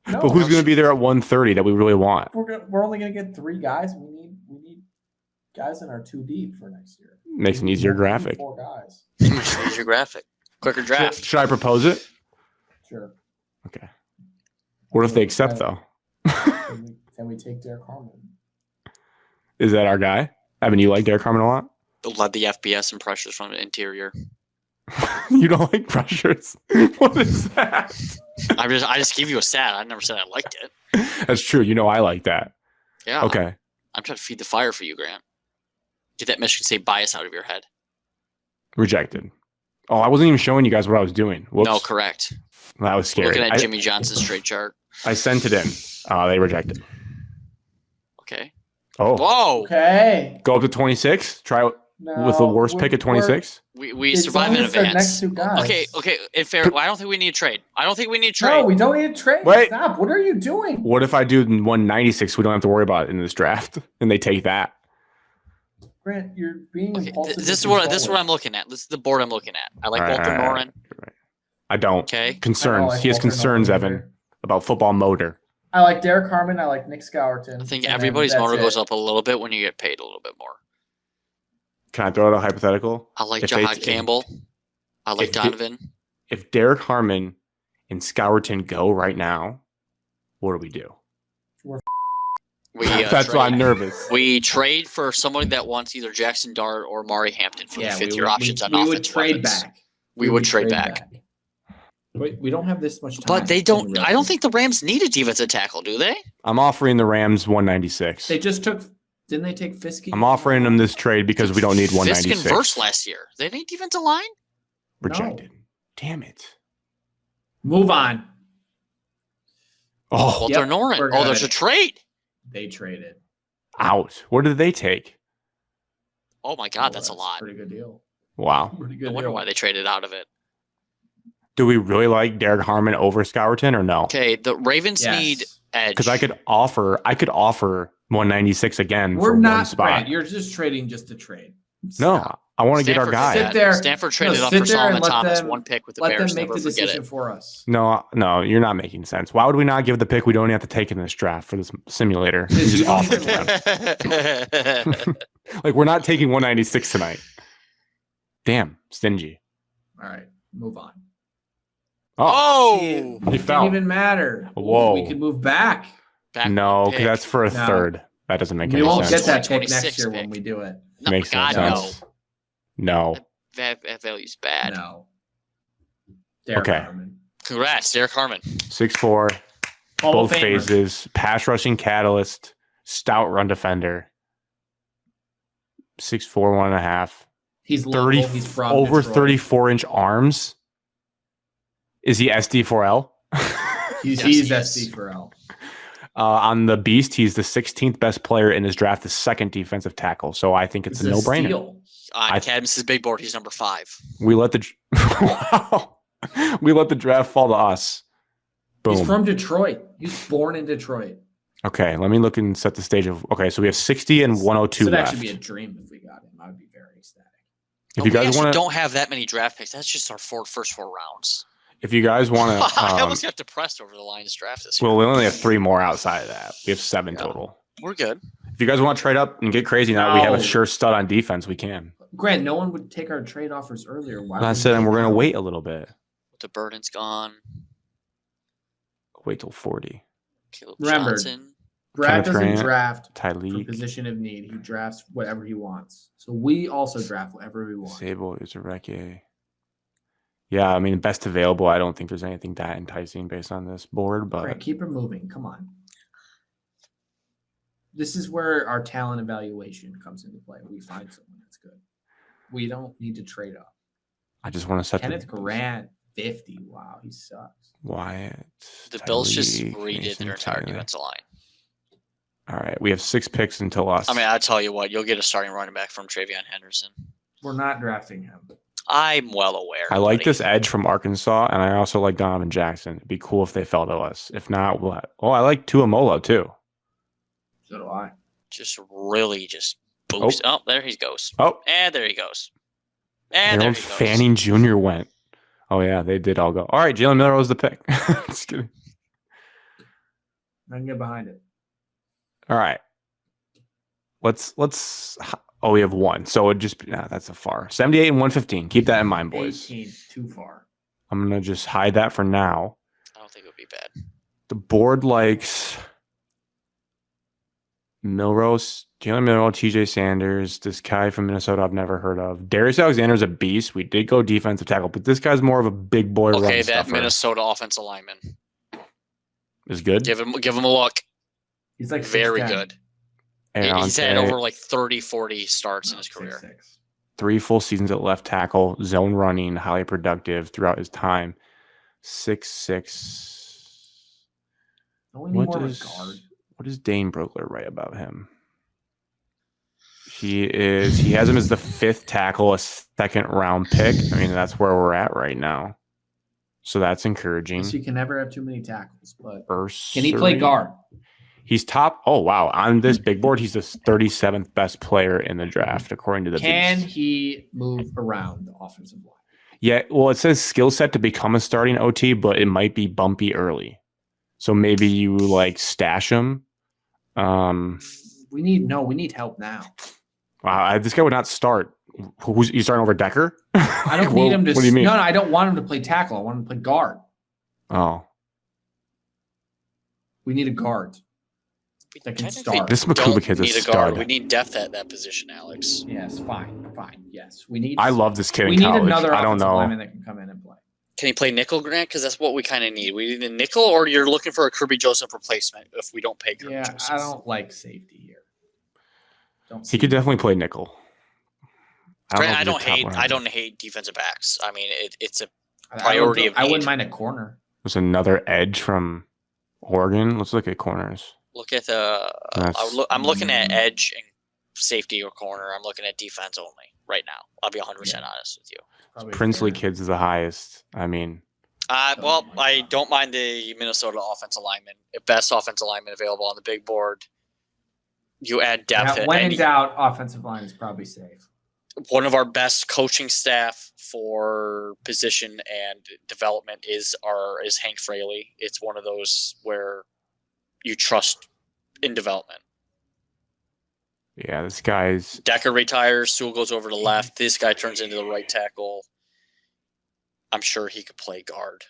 No, But who's going to be there at 130 that we really want? We're only going to get 3 guys. We need guys in our 2 deep for next year. Makes an easier graphic. 4 guys. Easier graphic. Quicker draft. Should I propose it? Sure. Okay. What if they accept, though? Can we take Derek Harmon? Is that our guy? Evan, you like Derek Harmon a lot? Led the FBS in pressures from the interior. You don't like pressures? What is that? I just gave you a stat. I never said I liked it. That's true. You know I like that. Yeah. Okay. I'm trying to feed the fire for you, Grant. Get that Michigan State bias out of your head. Rejected. Oh, I wasn't even showing you guys what I was doing. Whoops. No, correct. That was scary. Looking at Jimmy Johnson's trade chart. I sent it in. They rejected. Okay. Oh. Whoa. Okay. Go up to 26. Try with the worst pick at 26. We survive in advance. Next two guys. Okay. In fair, I don't think we need a trade. No, we don't need a trade. Wait. Stop. What are you doing? What if I do 196? We don't have to worry about it in this draft, and they take that. Grant, you're being impulsive. This is what I'm looking at. This is the board I'm looking at. I like Walter Noren. Right. I don't. Okay. Concerns. He has concerns, Evan, about football motor. I like Derek Harmon. I like Nick Scourton. I think everybody's motor goes up a little bit when you get paid a little bit more. Can I throw out a hypothetical? I like Jahad Campbell. I like Donovan. If Derek Harmon and Scourton go right now, what do? That's why I'm nervous. We trade for somebody that wants either Jackson Dart or Mari Hampton for the fifth-year options on offense. We would trade back. We would trade back. Wait, we don't have this much time. But they don't. I don't think the Rams need a defensive tackle, do they? I'm offering the Rams 196. They just took. Didn't they take Fiske? I'm offering them this trade because we don't need 196. Fiske and Verse last year. They need defensive line? Rejected. No. Damn it. Move on. Oh, Walter Noren. Oh, there's a trade. They traded. Out. What did they take? Oh my God, that's a lot. Pretty good deal. Wow. Pretty good. I wonder why they traded out of it. Do we really like Derek Harmon over Scourton or no? Okay, the Ravens need edge. Because I could offer 196 again. We're for not one spot. Grant, you're just trading just to trade. No, I want to get our guy. Sit there. Stanford traded up for Solomon Thomas, one pick with the Bears. Let them make never the forget decision it. for us. No, you're not making sense. Why would we not give the pick we don't have to take in this draft for this simulator? Just offer it to them. Like, we're not taking 196 tonight. Damn, stingy. All right, move on. Oh, he fell. Doesn't even matter. Whoa. We can move back. No, because that's for a third. That doesn't make any sense. We won't get that pick next year when we do it. No, Makes God, sense. No. That value's bad. No. Derek Harmon. Congrats, Derek Harmon. 6'4", both phases, pass rushing catalyst, stout run defender. 6'4", 1.5. He's 30, he's from over Detroit. 34-inch arms. Is he SD4L? He's SD4L. On the Beast, he's the 16th best player in his draft, the second defensive tackle. So I think it's a no-brainer. On Cadmus's big board, he's number 5. We let the we let the draft fall to us. Boom. He's from Detroit. He's born in Detroit. Okay, let me look and set the stage of. Okay, so we have 60 and 102 left. It would left. actually be a dream if we got him. I would be very ecstatic. If you guys want, don't have that many draft picks. That's just our first 4 rounds. If you guys want to, I almost got depressed over the Lions draft this year. Well, we only have 3 more outside of that. We have 7 total. We're good. If you guys want to trade up and get crazy now, we have a sure stud on defense. We can. Grant, no one would take our trade offers earlier. Why? I said we're going to wait a little bit. The burden's gone. Wait till 40. Caleb Remember, Johnson. Brad doesn't draft for Tyleek. position of need. He drafts whatever he wants. So we also draft whatever we want. Sable is a Recce. Yeah, I mean, best available. I don't think there's anything that enticing based on this board, but Grant, keep it moving. Come on. This is where our talent evaluation comes into play. We find someone that's good. We don't need to trade up. I just want to set Kenneth Grant, 50. Wow, he sucks. Wyatt. The Bills just redid their entire defensive line. All right, we have 6 picks until us. I mean, I'll tell you what, you'll get a starting running back from Travion Henderson. We're not drafting him. I'm well aware. I like this edge from Arkansas, and I also like Donovan Jackson. It'd be cool if they fell to us. If not, what? Oh, I like Tuamolo too. So do I. Just really just boost. Oh, there he goes. Oh, and there he goes. And there he goes. Fanning Jr. went. Oh yeah, they did all go. All right, Jalen Miller was the pick. Just kidding. I can get behind it. All right. Let's. Oh, we have 1. So it just that's a far. 78 and 115. Keep that in mind, boys. 18, too far. I'm gonna just hide that for now. I don't think it would be bad. The board likes Milrose, Jalen Milroe, TJ Sanders, this guy from Minnesota I've never heard of. Darius Alexander's a beast. We did go defensive tackle, but this guy's more of a big boy run Okay, that stuffer. Minnesota offensive lineman is good. Give him a look. He's like very 6'10". good. He's had over like 30, 40 starts in his career. 6'6". 3 full seasons at left tackle, zone running, highly productive throughout his time. 6'6". Don't we need more of a guard? What does Dane Brugler write about him? He has him as the 5th tackle, a 2nd round pick. I mean, that's where we're at right now. So that's encouraging. So you can never have too many tackles, but Bursary. can he play guard? He's top. Oh, wow. On this big board, he's the 37th best player in the draft, according to the Can Beast. he move around the offensive line? Yeah, well, it says skill set to become a starting OT, but it might be bumpy early. So maybe you like stash him. We need help now. Wow, this guy would not start. Who's you starting over Decker? I don't need him to. What do you mean? No, I don't want him to play tackle. I want him to play guard. Oh, we need a guard that can start. This Makuba kid's a stud. We need depth at that position, Alex. Yes, fine. Yes, we need. I love this kid. We in need college. another I don't offensive know. lineman that can come in and play. Can he play nickel, Grant? Because that's what we kind of need. We need a nickel, or you're looking for a Kirby Joseph replacement if we don't pay Kirby Joseph. I don't like safety here. He could definitely play nickel. I don't hate defensive backs. I mean, it's a priority of need. I wouldn't mind a corner. There's another edge from Oregon. Let's look at corners. Look at I'm looking at edge and safety or corner. I'm looking at defense only right now. I'll be 100% honest with you. Princely Kids is the highest. I mean, I don't mind the Minnesota offensive lineman. Best offensive lineman available on the big board. You add depth. Yeah, when in doubt, offensive line is probably safe. One of our best coaching staff for position and development is Hank Fraley. It's one of those where you trust in development. Yeah, this guy's Decker retires, Sewell goes over to left. This guy turns into the right tackle. I'm sure he could play guard.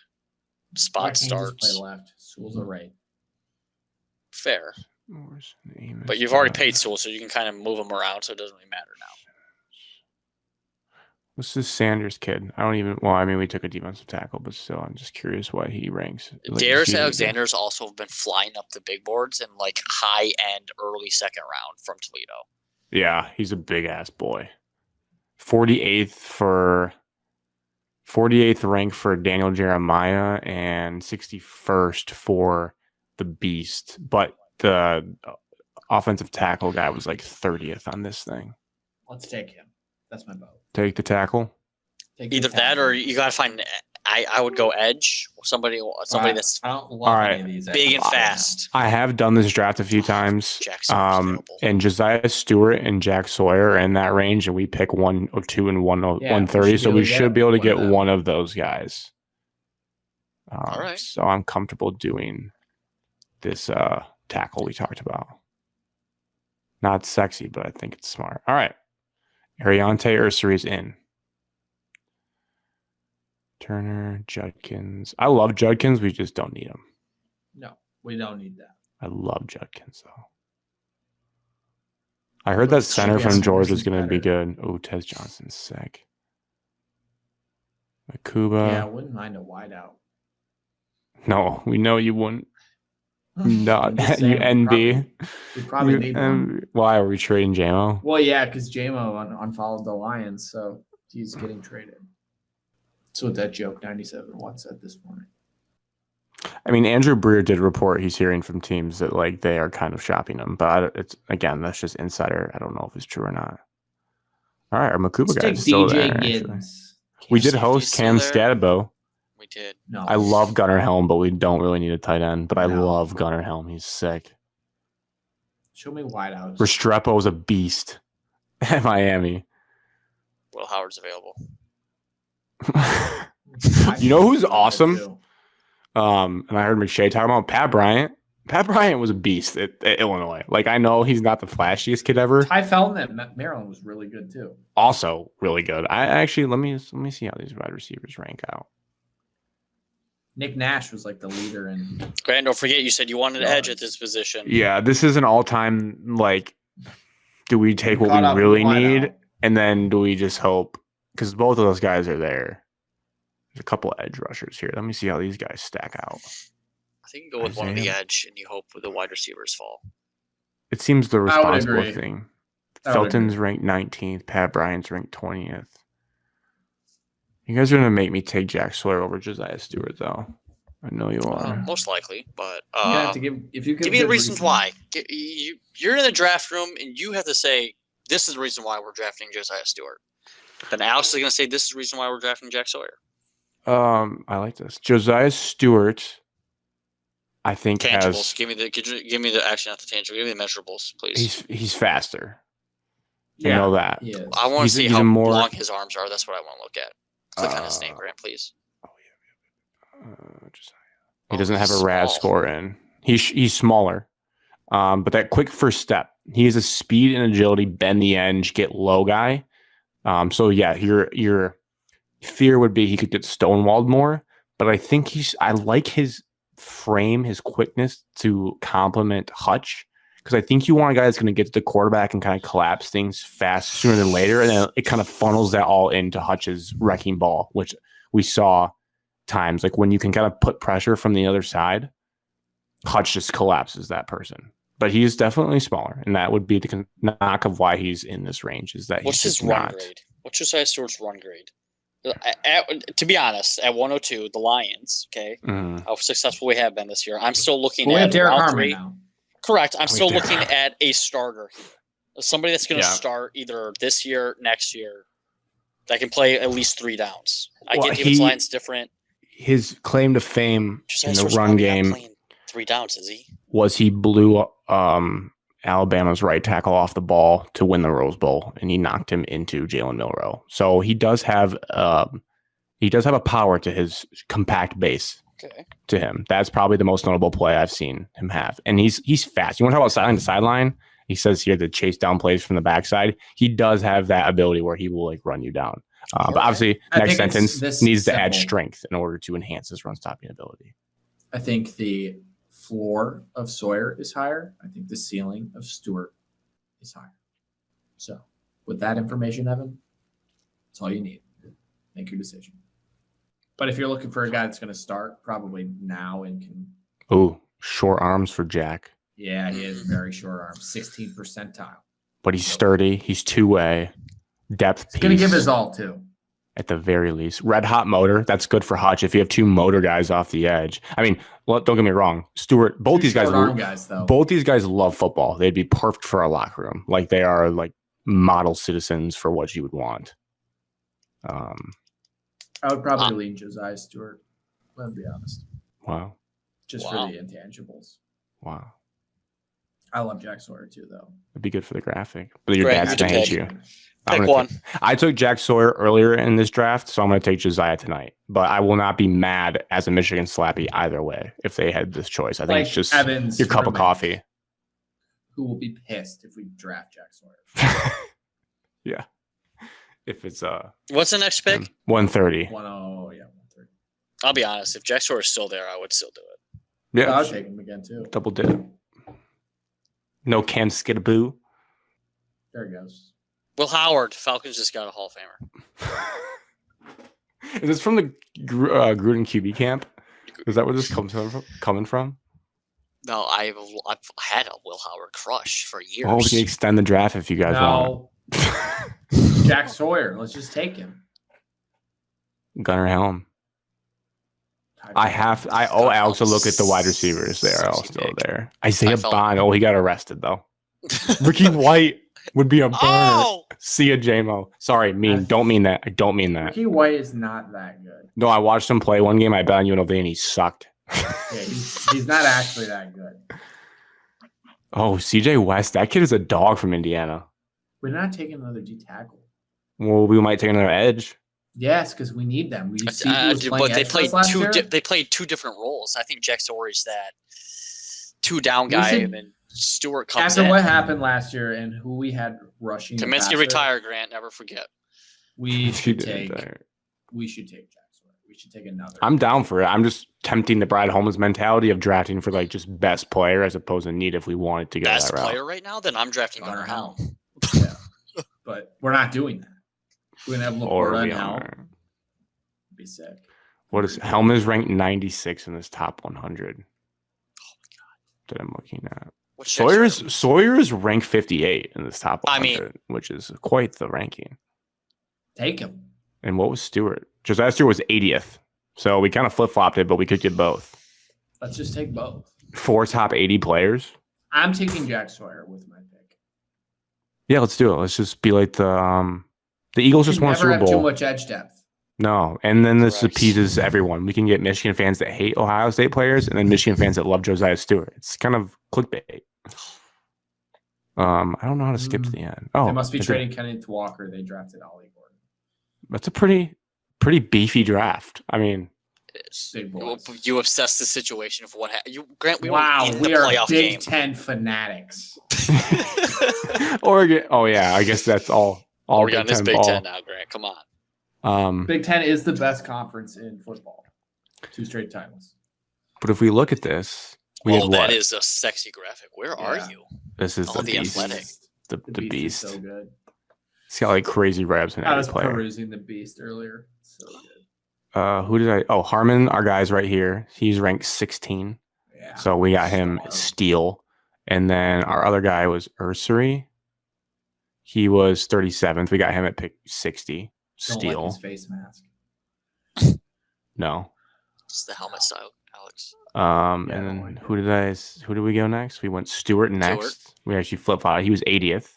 Spot starts. Play left. Sewell's a right. Fair. But you've already paid Sewell, so you can kind of move him around, so it doesn't really matter now. What's this Sanders kid? We took a defensive tackle, but still, I'm just curious why he ranks. Darius Alexander's also been flying up the big boards in like high end, early second round from Toledo. Yeah, he's a big ass boy. 48th rank for Daniel Jeremiah and 61st for the Beast, but the offensive tackle guy was like 30th on this thing. Let's take him. That's my vote. Take the tackle. Either that, or you gotta find. I would go edge. Somebody that's big and fast. I have done this draft a few times. And Josiah Stewart and Jack Sawyer are in that range, and we pick 102 and 130. So we should be able to get one of those guys. All right. So I'm comfortable doing this tackle we talked about. Not sexy, but I think it's smart. All right. Ariante Ursari's in. Turner, Judkins. I love Judkins. We just don't need him. No, we don't need that. I love Judkins, though. I heard that center from Georgia is going to be good. Oh, Tez Johnson's sick. Makuba. Yeah, I wouldn't mind a wideout. No, we know you wouldn't. No, you NB. We probably need one. Why are we trading JMO? Well, yeah, because JMO unfollowed the Lions, so he's getting traded. That's what that joke 97-1 said this morning. I mean, Andrew Breer did report he's hearing from teams that like they are kind of shopping him, but that's just insider. I don't know if it's true or not. All right, our Makuba guy is still there. We did host Cam Scatabo. We did. No, I love Gunnar Helm, but we don't really need a tight end. But I love Gunnar Helm. He's sick. Show me wideouts. Restrepo is a beast at Miami. Will Howard's available. You know who's awesome? And I heard McShay talking about Pat Bryant. Pat Bryant was a beast at Illinois. Like, I know he's not the flashiest kid ever. Ty Felton at Maryland was really good too. Also really good. I actually let me see how these wide receivers rank out. Nick Nash was like the leader in. Grant, don't forget you said you wanted an edge at this position. Yeah, this is an all-time like. Do we take what we really need, and then do we just hope? Because both of those guys are there. There's a couple of edge rushers here. Let me see how these guys stack out. I think you go with one of the edge, and you hope the wide receivers fall. It seems the responsible thing. Felton's ranked 19th. Pat Bryant's ranked 20th. You guys are gonna make me take Jack Sawyer over Josiah Stewart, though. I know you are. Most likely, but you have to give me the reasons why. You're in the draft room, and you have to say this is the reason why we're drafting Josiah Stewart. Then Alex is gonna say this is the reason why we're drafting Jack Sawyer. I like this. Josiah Stewart, I think tangibles. Give me the actually not the tangible. Give me the measurables, please. He's faster. Yeah, I know that. I want to see how long his arms are. That's what I want to look at. Click on his name, Grant, please. He doesn't have a RAS score in. He's smaller, but that quick first step. He has a speed and agility, bend the edge, get low guy. So yeah, your fear would be he could get stonewalled more. But I think I like his frame, his quickness to complement Hutch. Because I think you want a guy that's going to get to the quarterback and kind of collapse things fast sooner than later. And then it kind of funnels that all into Hutch's wrecking ball, which we saw times. Like when you can kind of put pressure from the other side, Hutch just collapses that person. But he is definitely smaller. And that would be the knock of why he's in this range is that What's his run grade? What's Josiah Stewart's run grade? To be honest, at 102, the Lions, okay, how successful we have been this year. I'm still looking at Derek Harmon now. Correct. I'm still looking at a starter here. Somebody that's going to start either this year, next year, that can play at least 3 downs. I get David's line's different. His claim to fame in the run game, 3 downs, is he? Was he blew Alabama's right tackle off the ball to win the Rose Bowl, and he knocked him into Jalen Milroe. So he does have a power to his compact base. Okay. To him, that's probably the most notable play I've seen him have, and he's fast. You want to talk about sideline to sideline? He says here to chase down plays from the backside. He does have that ability where he will like run you down. But obviously, next sentence needs to add strength in order to enhance his run stopping ability. I think the floor of Sawyer is higher. I think the ceiling of Stewart is higher. So, with that information, Evan, that's all you need. Make your decision. But if you're looking for a guy that's going to start, probably now and can. Oh, short arms for Jack. Yeah, he has very short arms, 16th percentile. But he's sturdy. He's two-way. Depth piece. He's going to give his all, too. At the very least. Red hot motor. That's good for Hutch if you have 2 motor guys off the edge. I mean, don't get me wrong. Stewart, both these guys love football. They'd be perfect for our locker room. Like they are like model citizens for what you would want. I would probably lean Josiah Stewart. Let's be honest. Wow. Just for the intangibles. Wow. I love Jack Sawyer too, though. It'd be good for the graphic. But your dad's going to hate you. Pick one. I took Jack Sawyer earlier in this draft, so I'm going to take Josiah tonight. But I will not be mad as a Michigan slappy either way if they had this choice. I think it's just Evans your cup of coffee. Who will be pissed if we draft Jack Sawyer? Yeah. If it's what's the next pick? 130. 130. I'll be honest. If Jack Sawyer's still there, I would still do it. Yeah, I'll take him again too. Double dip. No Cam Skidaboo. There he goes. Will Howard. Falcons just got a Hall of Famer. Is this from the Gruden QB camp? Is that where this coming from? No, I've had a Will Howard crush for years. Oh, we can extend the draft if you guys want. Jack Sawyer. Let's just take him. Gunnar Helm. I owe Alex a look at the wide receivers. They are all still there. Isaiah Bond. Oh, he got arrested though. Ricky White would be a burner. Oh! See ya, JMO. Sorry, don't mean that. I don't mean that. Ricky White is not that good. No, I watched him play one game. I bet on UNLV and he sucked. Yeah, he's not actually that good. Oh, CJ West. That kid is a dog from Indiana. We're not taking another D tackle. Well, we might take another edge. Yes, because we need them. But they played 2 different roles. I think Jack Sawyer's that 2 down guy, and then Stewart comes after what happened last year and who we had rushing. Kaminsky retire, Grant. Never forget. We should take Jack Sawyer. We should take another. I'm down for it. I'm just tempting the Brad Holmes mentality of drafting for like just best player as opposed to need if we wanted to go that route. Best player right now? Then I'm drafting Gunnar Helm. Yeah, but we're not doing that. We're gonna have Laporta and Helm. Be sick. What is Helm is ranked 96 in this top 100. Oh my god! That I'm looking at. Sawyer's ranked 58 in this top 100, which is quite the ranking. Take him. And what was Stewart? Josiah Stewart was 80th. So we kind of flip-flopped it, but we could get both. Let's just take both. 4 top 80 players. I'm taking Jack Sawyer with my pick. Yeah, let's do it. Let's just be like the Eagles just won a Super Bowl. Never have too much edge depth. No, and then this appeases everyone. We can get Michigan fans that hate Ohio State players, and then Michigan fans that love Josiah Stewart. It's kind of clickbait. I don't know how to skip to the end. Oh, they must be trading Kenneth Walker. They drafted Ollie Gordon. That's a pretty beefy draft. I mean, you obsess the situation of what Grant. We we are Big Ten fanatics. Oregon. Oh yeah, I guess that's all. Oregon is Big Ten now, Grant. Come on. Big Ten is the best conference in football. 2 straight titles. But if we look at this, that is a sexy graphic. Where are you? This is the beast. Athletic. The beast. Is so good. It's got like crazy reps and I was perusing the beast earlier. So good. Who did I? Oh, Harmon, our guy's right here. He's ranked 16. Yeah. So we got him steal. And then our other guy was Ursary. He was 37th. We got him at pick 60. Steal. Don't like his face mask. No. It's the helmet style, Alex. And then who did we go next? We went Stewart next. We actually flip-flopped. He was 80th.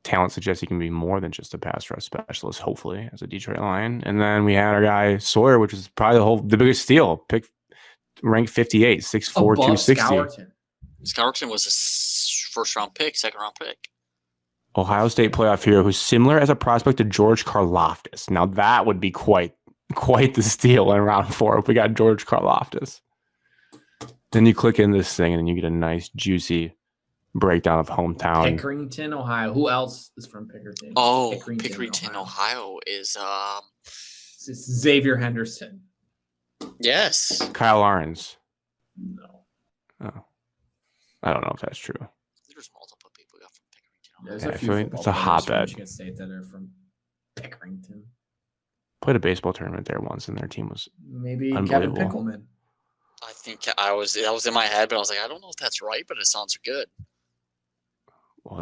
Talent suggests he can be more than just a pass rush specialist, hopefully, as a Detroit Lion. And then we had our guy Sawyer, which is probably the biggest steal. Ranked 58, 6'4", 260. Scourton was a second-round pick. Ohio State playoff hero who's similar as a prospect to George Karlaftis. Now that would be quite the steal in round 4 if we got George Karlaftis. Then you click in this thing and then you get a nice juicy breakdown of hometown. Pickerington, Ohio. Who else is from Pickerington? Oh, Pickerington, Ohio is Xavier Henderson. Yes. Kyle Ahrens. No. Oh. I don't know if that's true. There's multiple people got from Pickerington. There's a few. It's a hotbed. Michigan State that are from Pickerington. Played a baseball tournament there once, and their team was maybe Kevin Pickleman. I think that was in my head, but I was like, I don't know if that's right, but it sounds good. Well,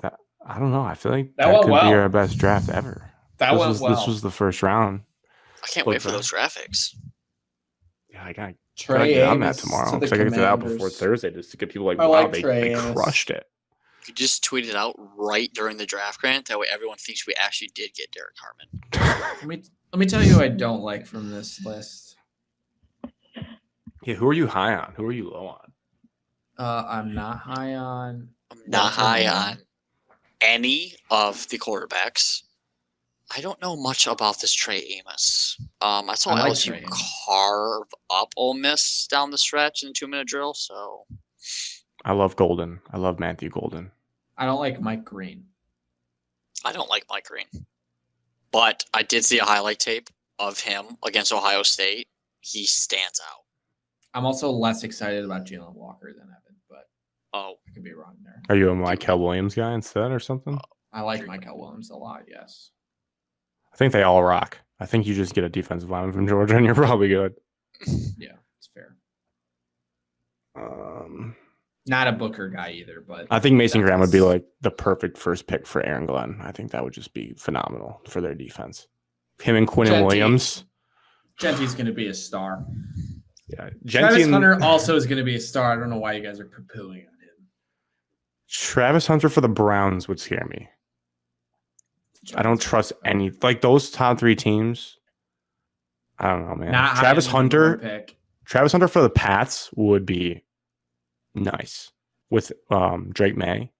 that. I don't know. I feel like that could be our best draft ever. This was the first round. I can't wait for those graphics. Yeah, I gotta get on that tomorrow because I gotta get it out before Thursday just to get people wow, they crushed it. You could just tweet it out right during the draft, Grant. That way everyone thinks we actually did get Derek Harmon. Let me tell you who I don't like from this list. Yeah, who are you high on? Who are you low on? I'm not high on any of the quarterbacks. I don't know much about this Trey Amos. I saw LSU carve up Ole Miss down the stretch in the 2-minute drill. So I love Golden. I love Matthew Golden. I don't like Mike Green. I don't like Mike Green. But I did see a highlight tape of him against Ohio State. He stands out. I'm also less excited about Jalen Walker than Evan, but I could be wrong there. Are you a Michael Williams guy instead or something? I like Michael Williams a lot, yes. I think they all rock. I think you just get a defensive lineman from Georgia and you're probably good. Yeah, it's fair. Not a Booker guy either, but I think Mason Graham would be like the perfect first pick for Aaron Glenn. I think that would just be phenomenal for their defense. Him and Quinnen Williams. Genty's going to be a star. Yeah, Travis Hunter also is going to be a star. I don't know why you guys are poo-pooing on him. Travis Hunter for the Browns would scare me. I don't trust any those top 3 teams. I don't know, man. Travis Hunter for the Pats would be nice with Drake May.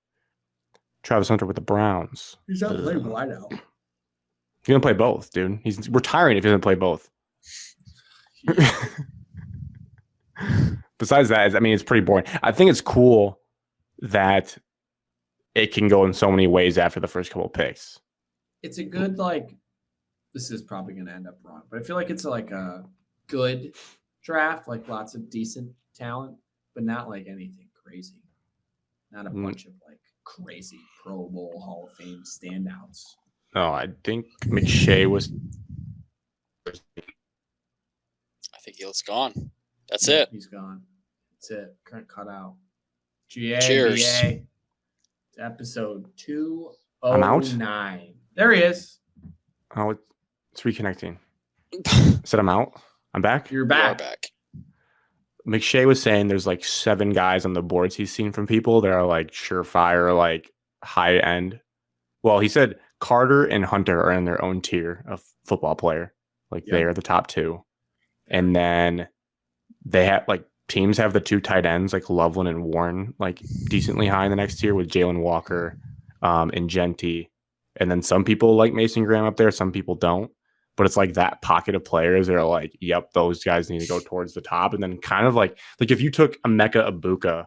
Travis Hunter with the Browns. He's not playing wideout. He's gonna play both, dude. He's retiring if he doesn't play both. Besides that, I mean, it's pretty boring. I think it's cool that it can go in so many ways after the first couple of picks. It's a good, this is probably going to end up wrong, but I feel like it's like a good draft, like lots of decent talent, but not like anything crazy. Not a bunch of crazy Pro Bowl Hall of Fame standouts. No, I think McShay was. I think he's gone. That's it. He's gone. That's it. Current cut out. Cheers. GABA. Episode 209. I'm out? There he is. Oh, it's reconnecting. Said I'm out. I'm back. You're You back. are back. McShay was saying there's like 7 guys on the boards he's seen from people that are like surefire, like high end. Well, he said Carter and Hunter are in their own tier of football player. Like they are the top 2. And then they have like teams have the 2 tight ends, like Loveland and Warren, like decently high in the next tier with Jalen Walker and Genty. And then some people like Mason Graham up there, some people don't. But it's like that pocket of players that are like, yep, those guys need to go towards the top. And then kind of like if you took Emeka Ibuka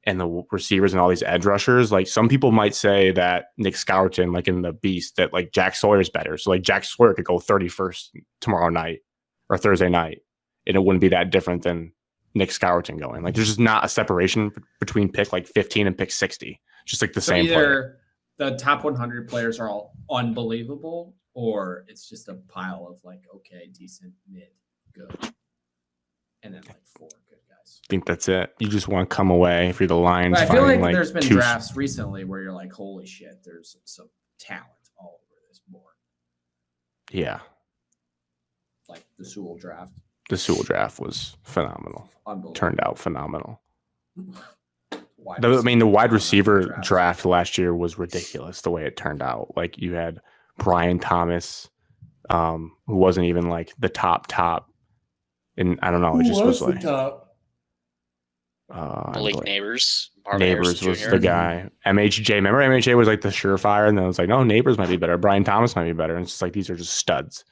and the receivers and all these edge rushers, like some people might say that Nick Scourton, like in the Beast, that like Jack Sawyer's better. So like Jack Sawyer could go 31st tomorrow night or Thursday night, and it wouldn't be that different than Nick Scourton going. Like there's just not a separation between pick like 15 and pick 60. It's just like the same player. The top 100 players are all unbelievable, or it's just a pile of like, okay, decent, mid, good. And then like 4 good guys. I think that's it. You just want to come away if you're the Lions. But I feel like there's been drafts recently where you're like, holy shit, there's some talent all over this board. Yeah. Like the Sewell draft. The Sewell draft was phenomenal. Turned out phenomenal. The wide receiver draft last year was ridiculous the way it turned out. Like you had Brian Thomas, who wasn't even like the top. And I don't know, it just was like top? Blake Neighbors. Neighbors was the guy. MHJ. Remember MHJ was like the surefire, and then it was like, no, Neighbors might be better. Brian Thomas might be better. And it's just like these are just studs.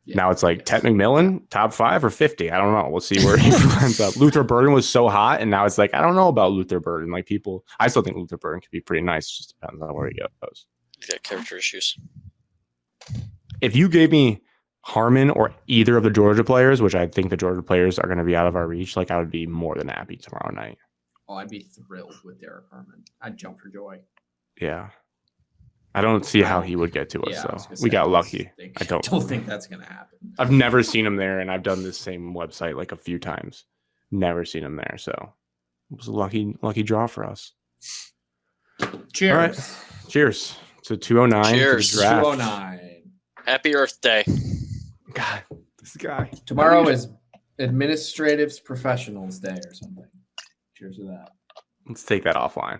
Yeah, now it's like Ted McMillan, top 5 or 50. I don't know. We'll see where he ends up. Luther Burden was so hot, and now it's like I don't know about Luther Burden. Like I still think Luther Burden could be pretty nice. It just depends on where he goes. He's got character issues. If you gave me Harmon or either of the Georgia players, which I think the Georgia players are going to be out of our reach, like I would be more than happy tomorrow night. Oh, I'd be thrilled with Derek Harmon. I'd jump for joy. Yeah. I don't see how he would get to us, so we got lucky. I don't think that's going to happen. I've never seen him there, and I've done this same website like a few times. Never seen him there, so it was a lucky draw for us. Cheers. All right. Cheers. So 209 Cheers. to the draft. 209. Happy Earth Day. God, this guy. Tomorrow is Administratives Professionals Day or something. Cheers to that. Let's take that offline.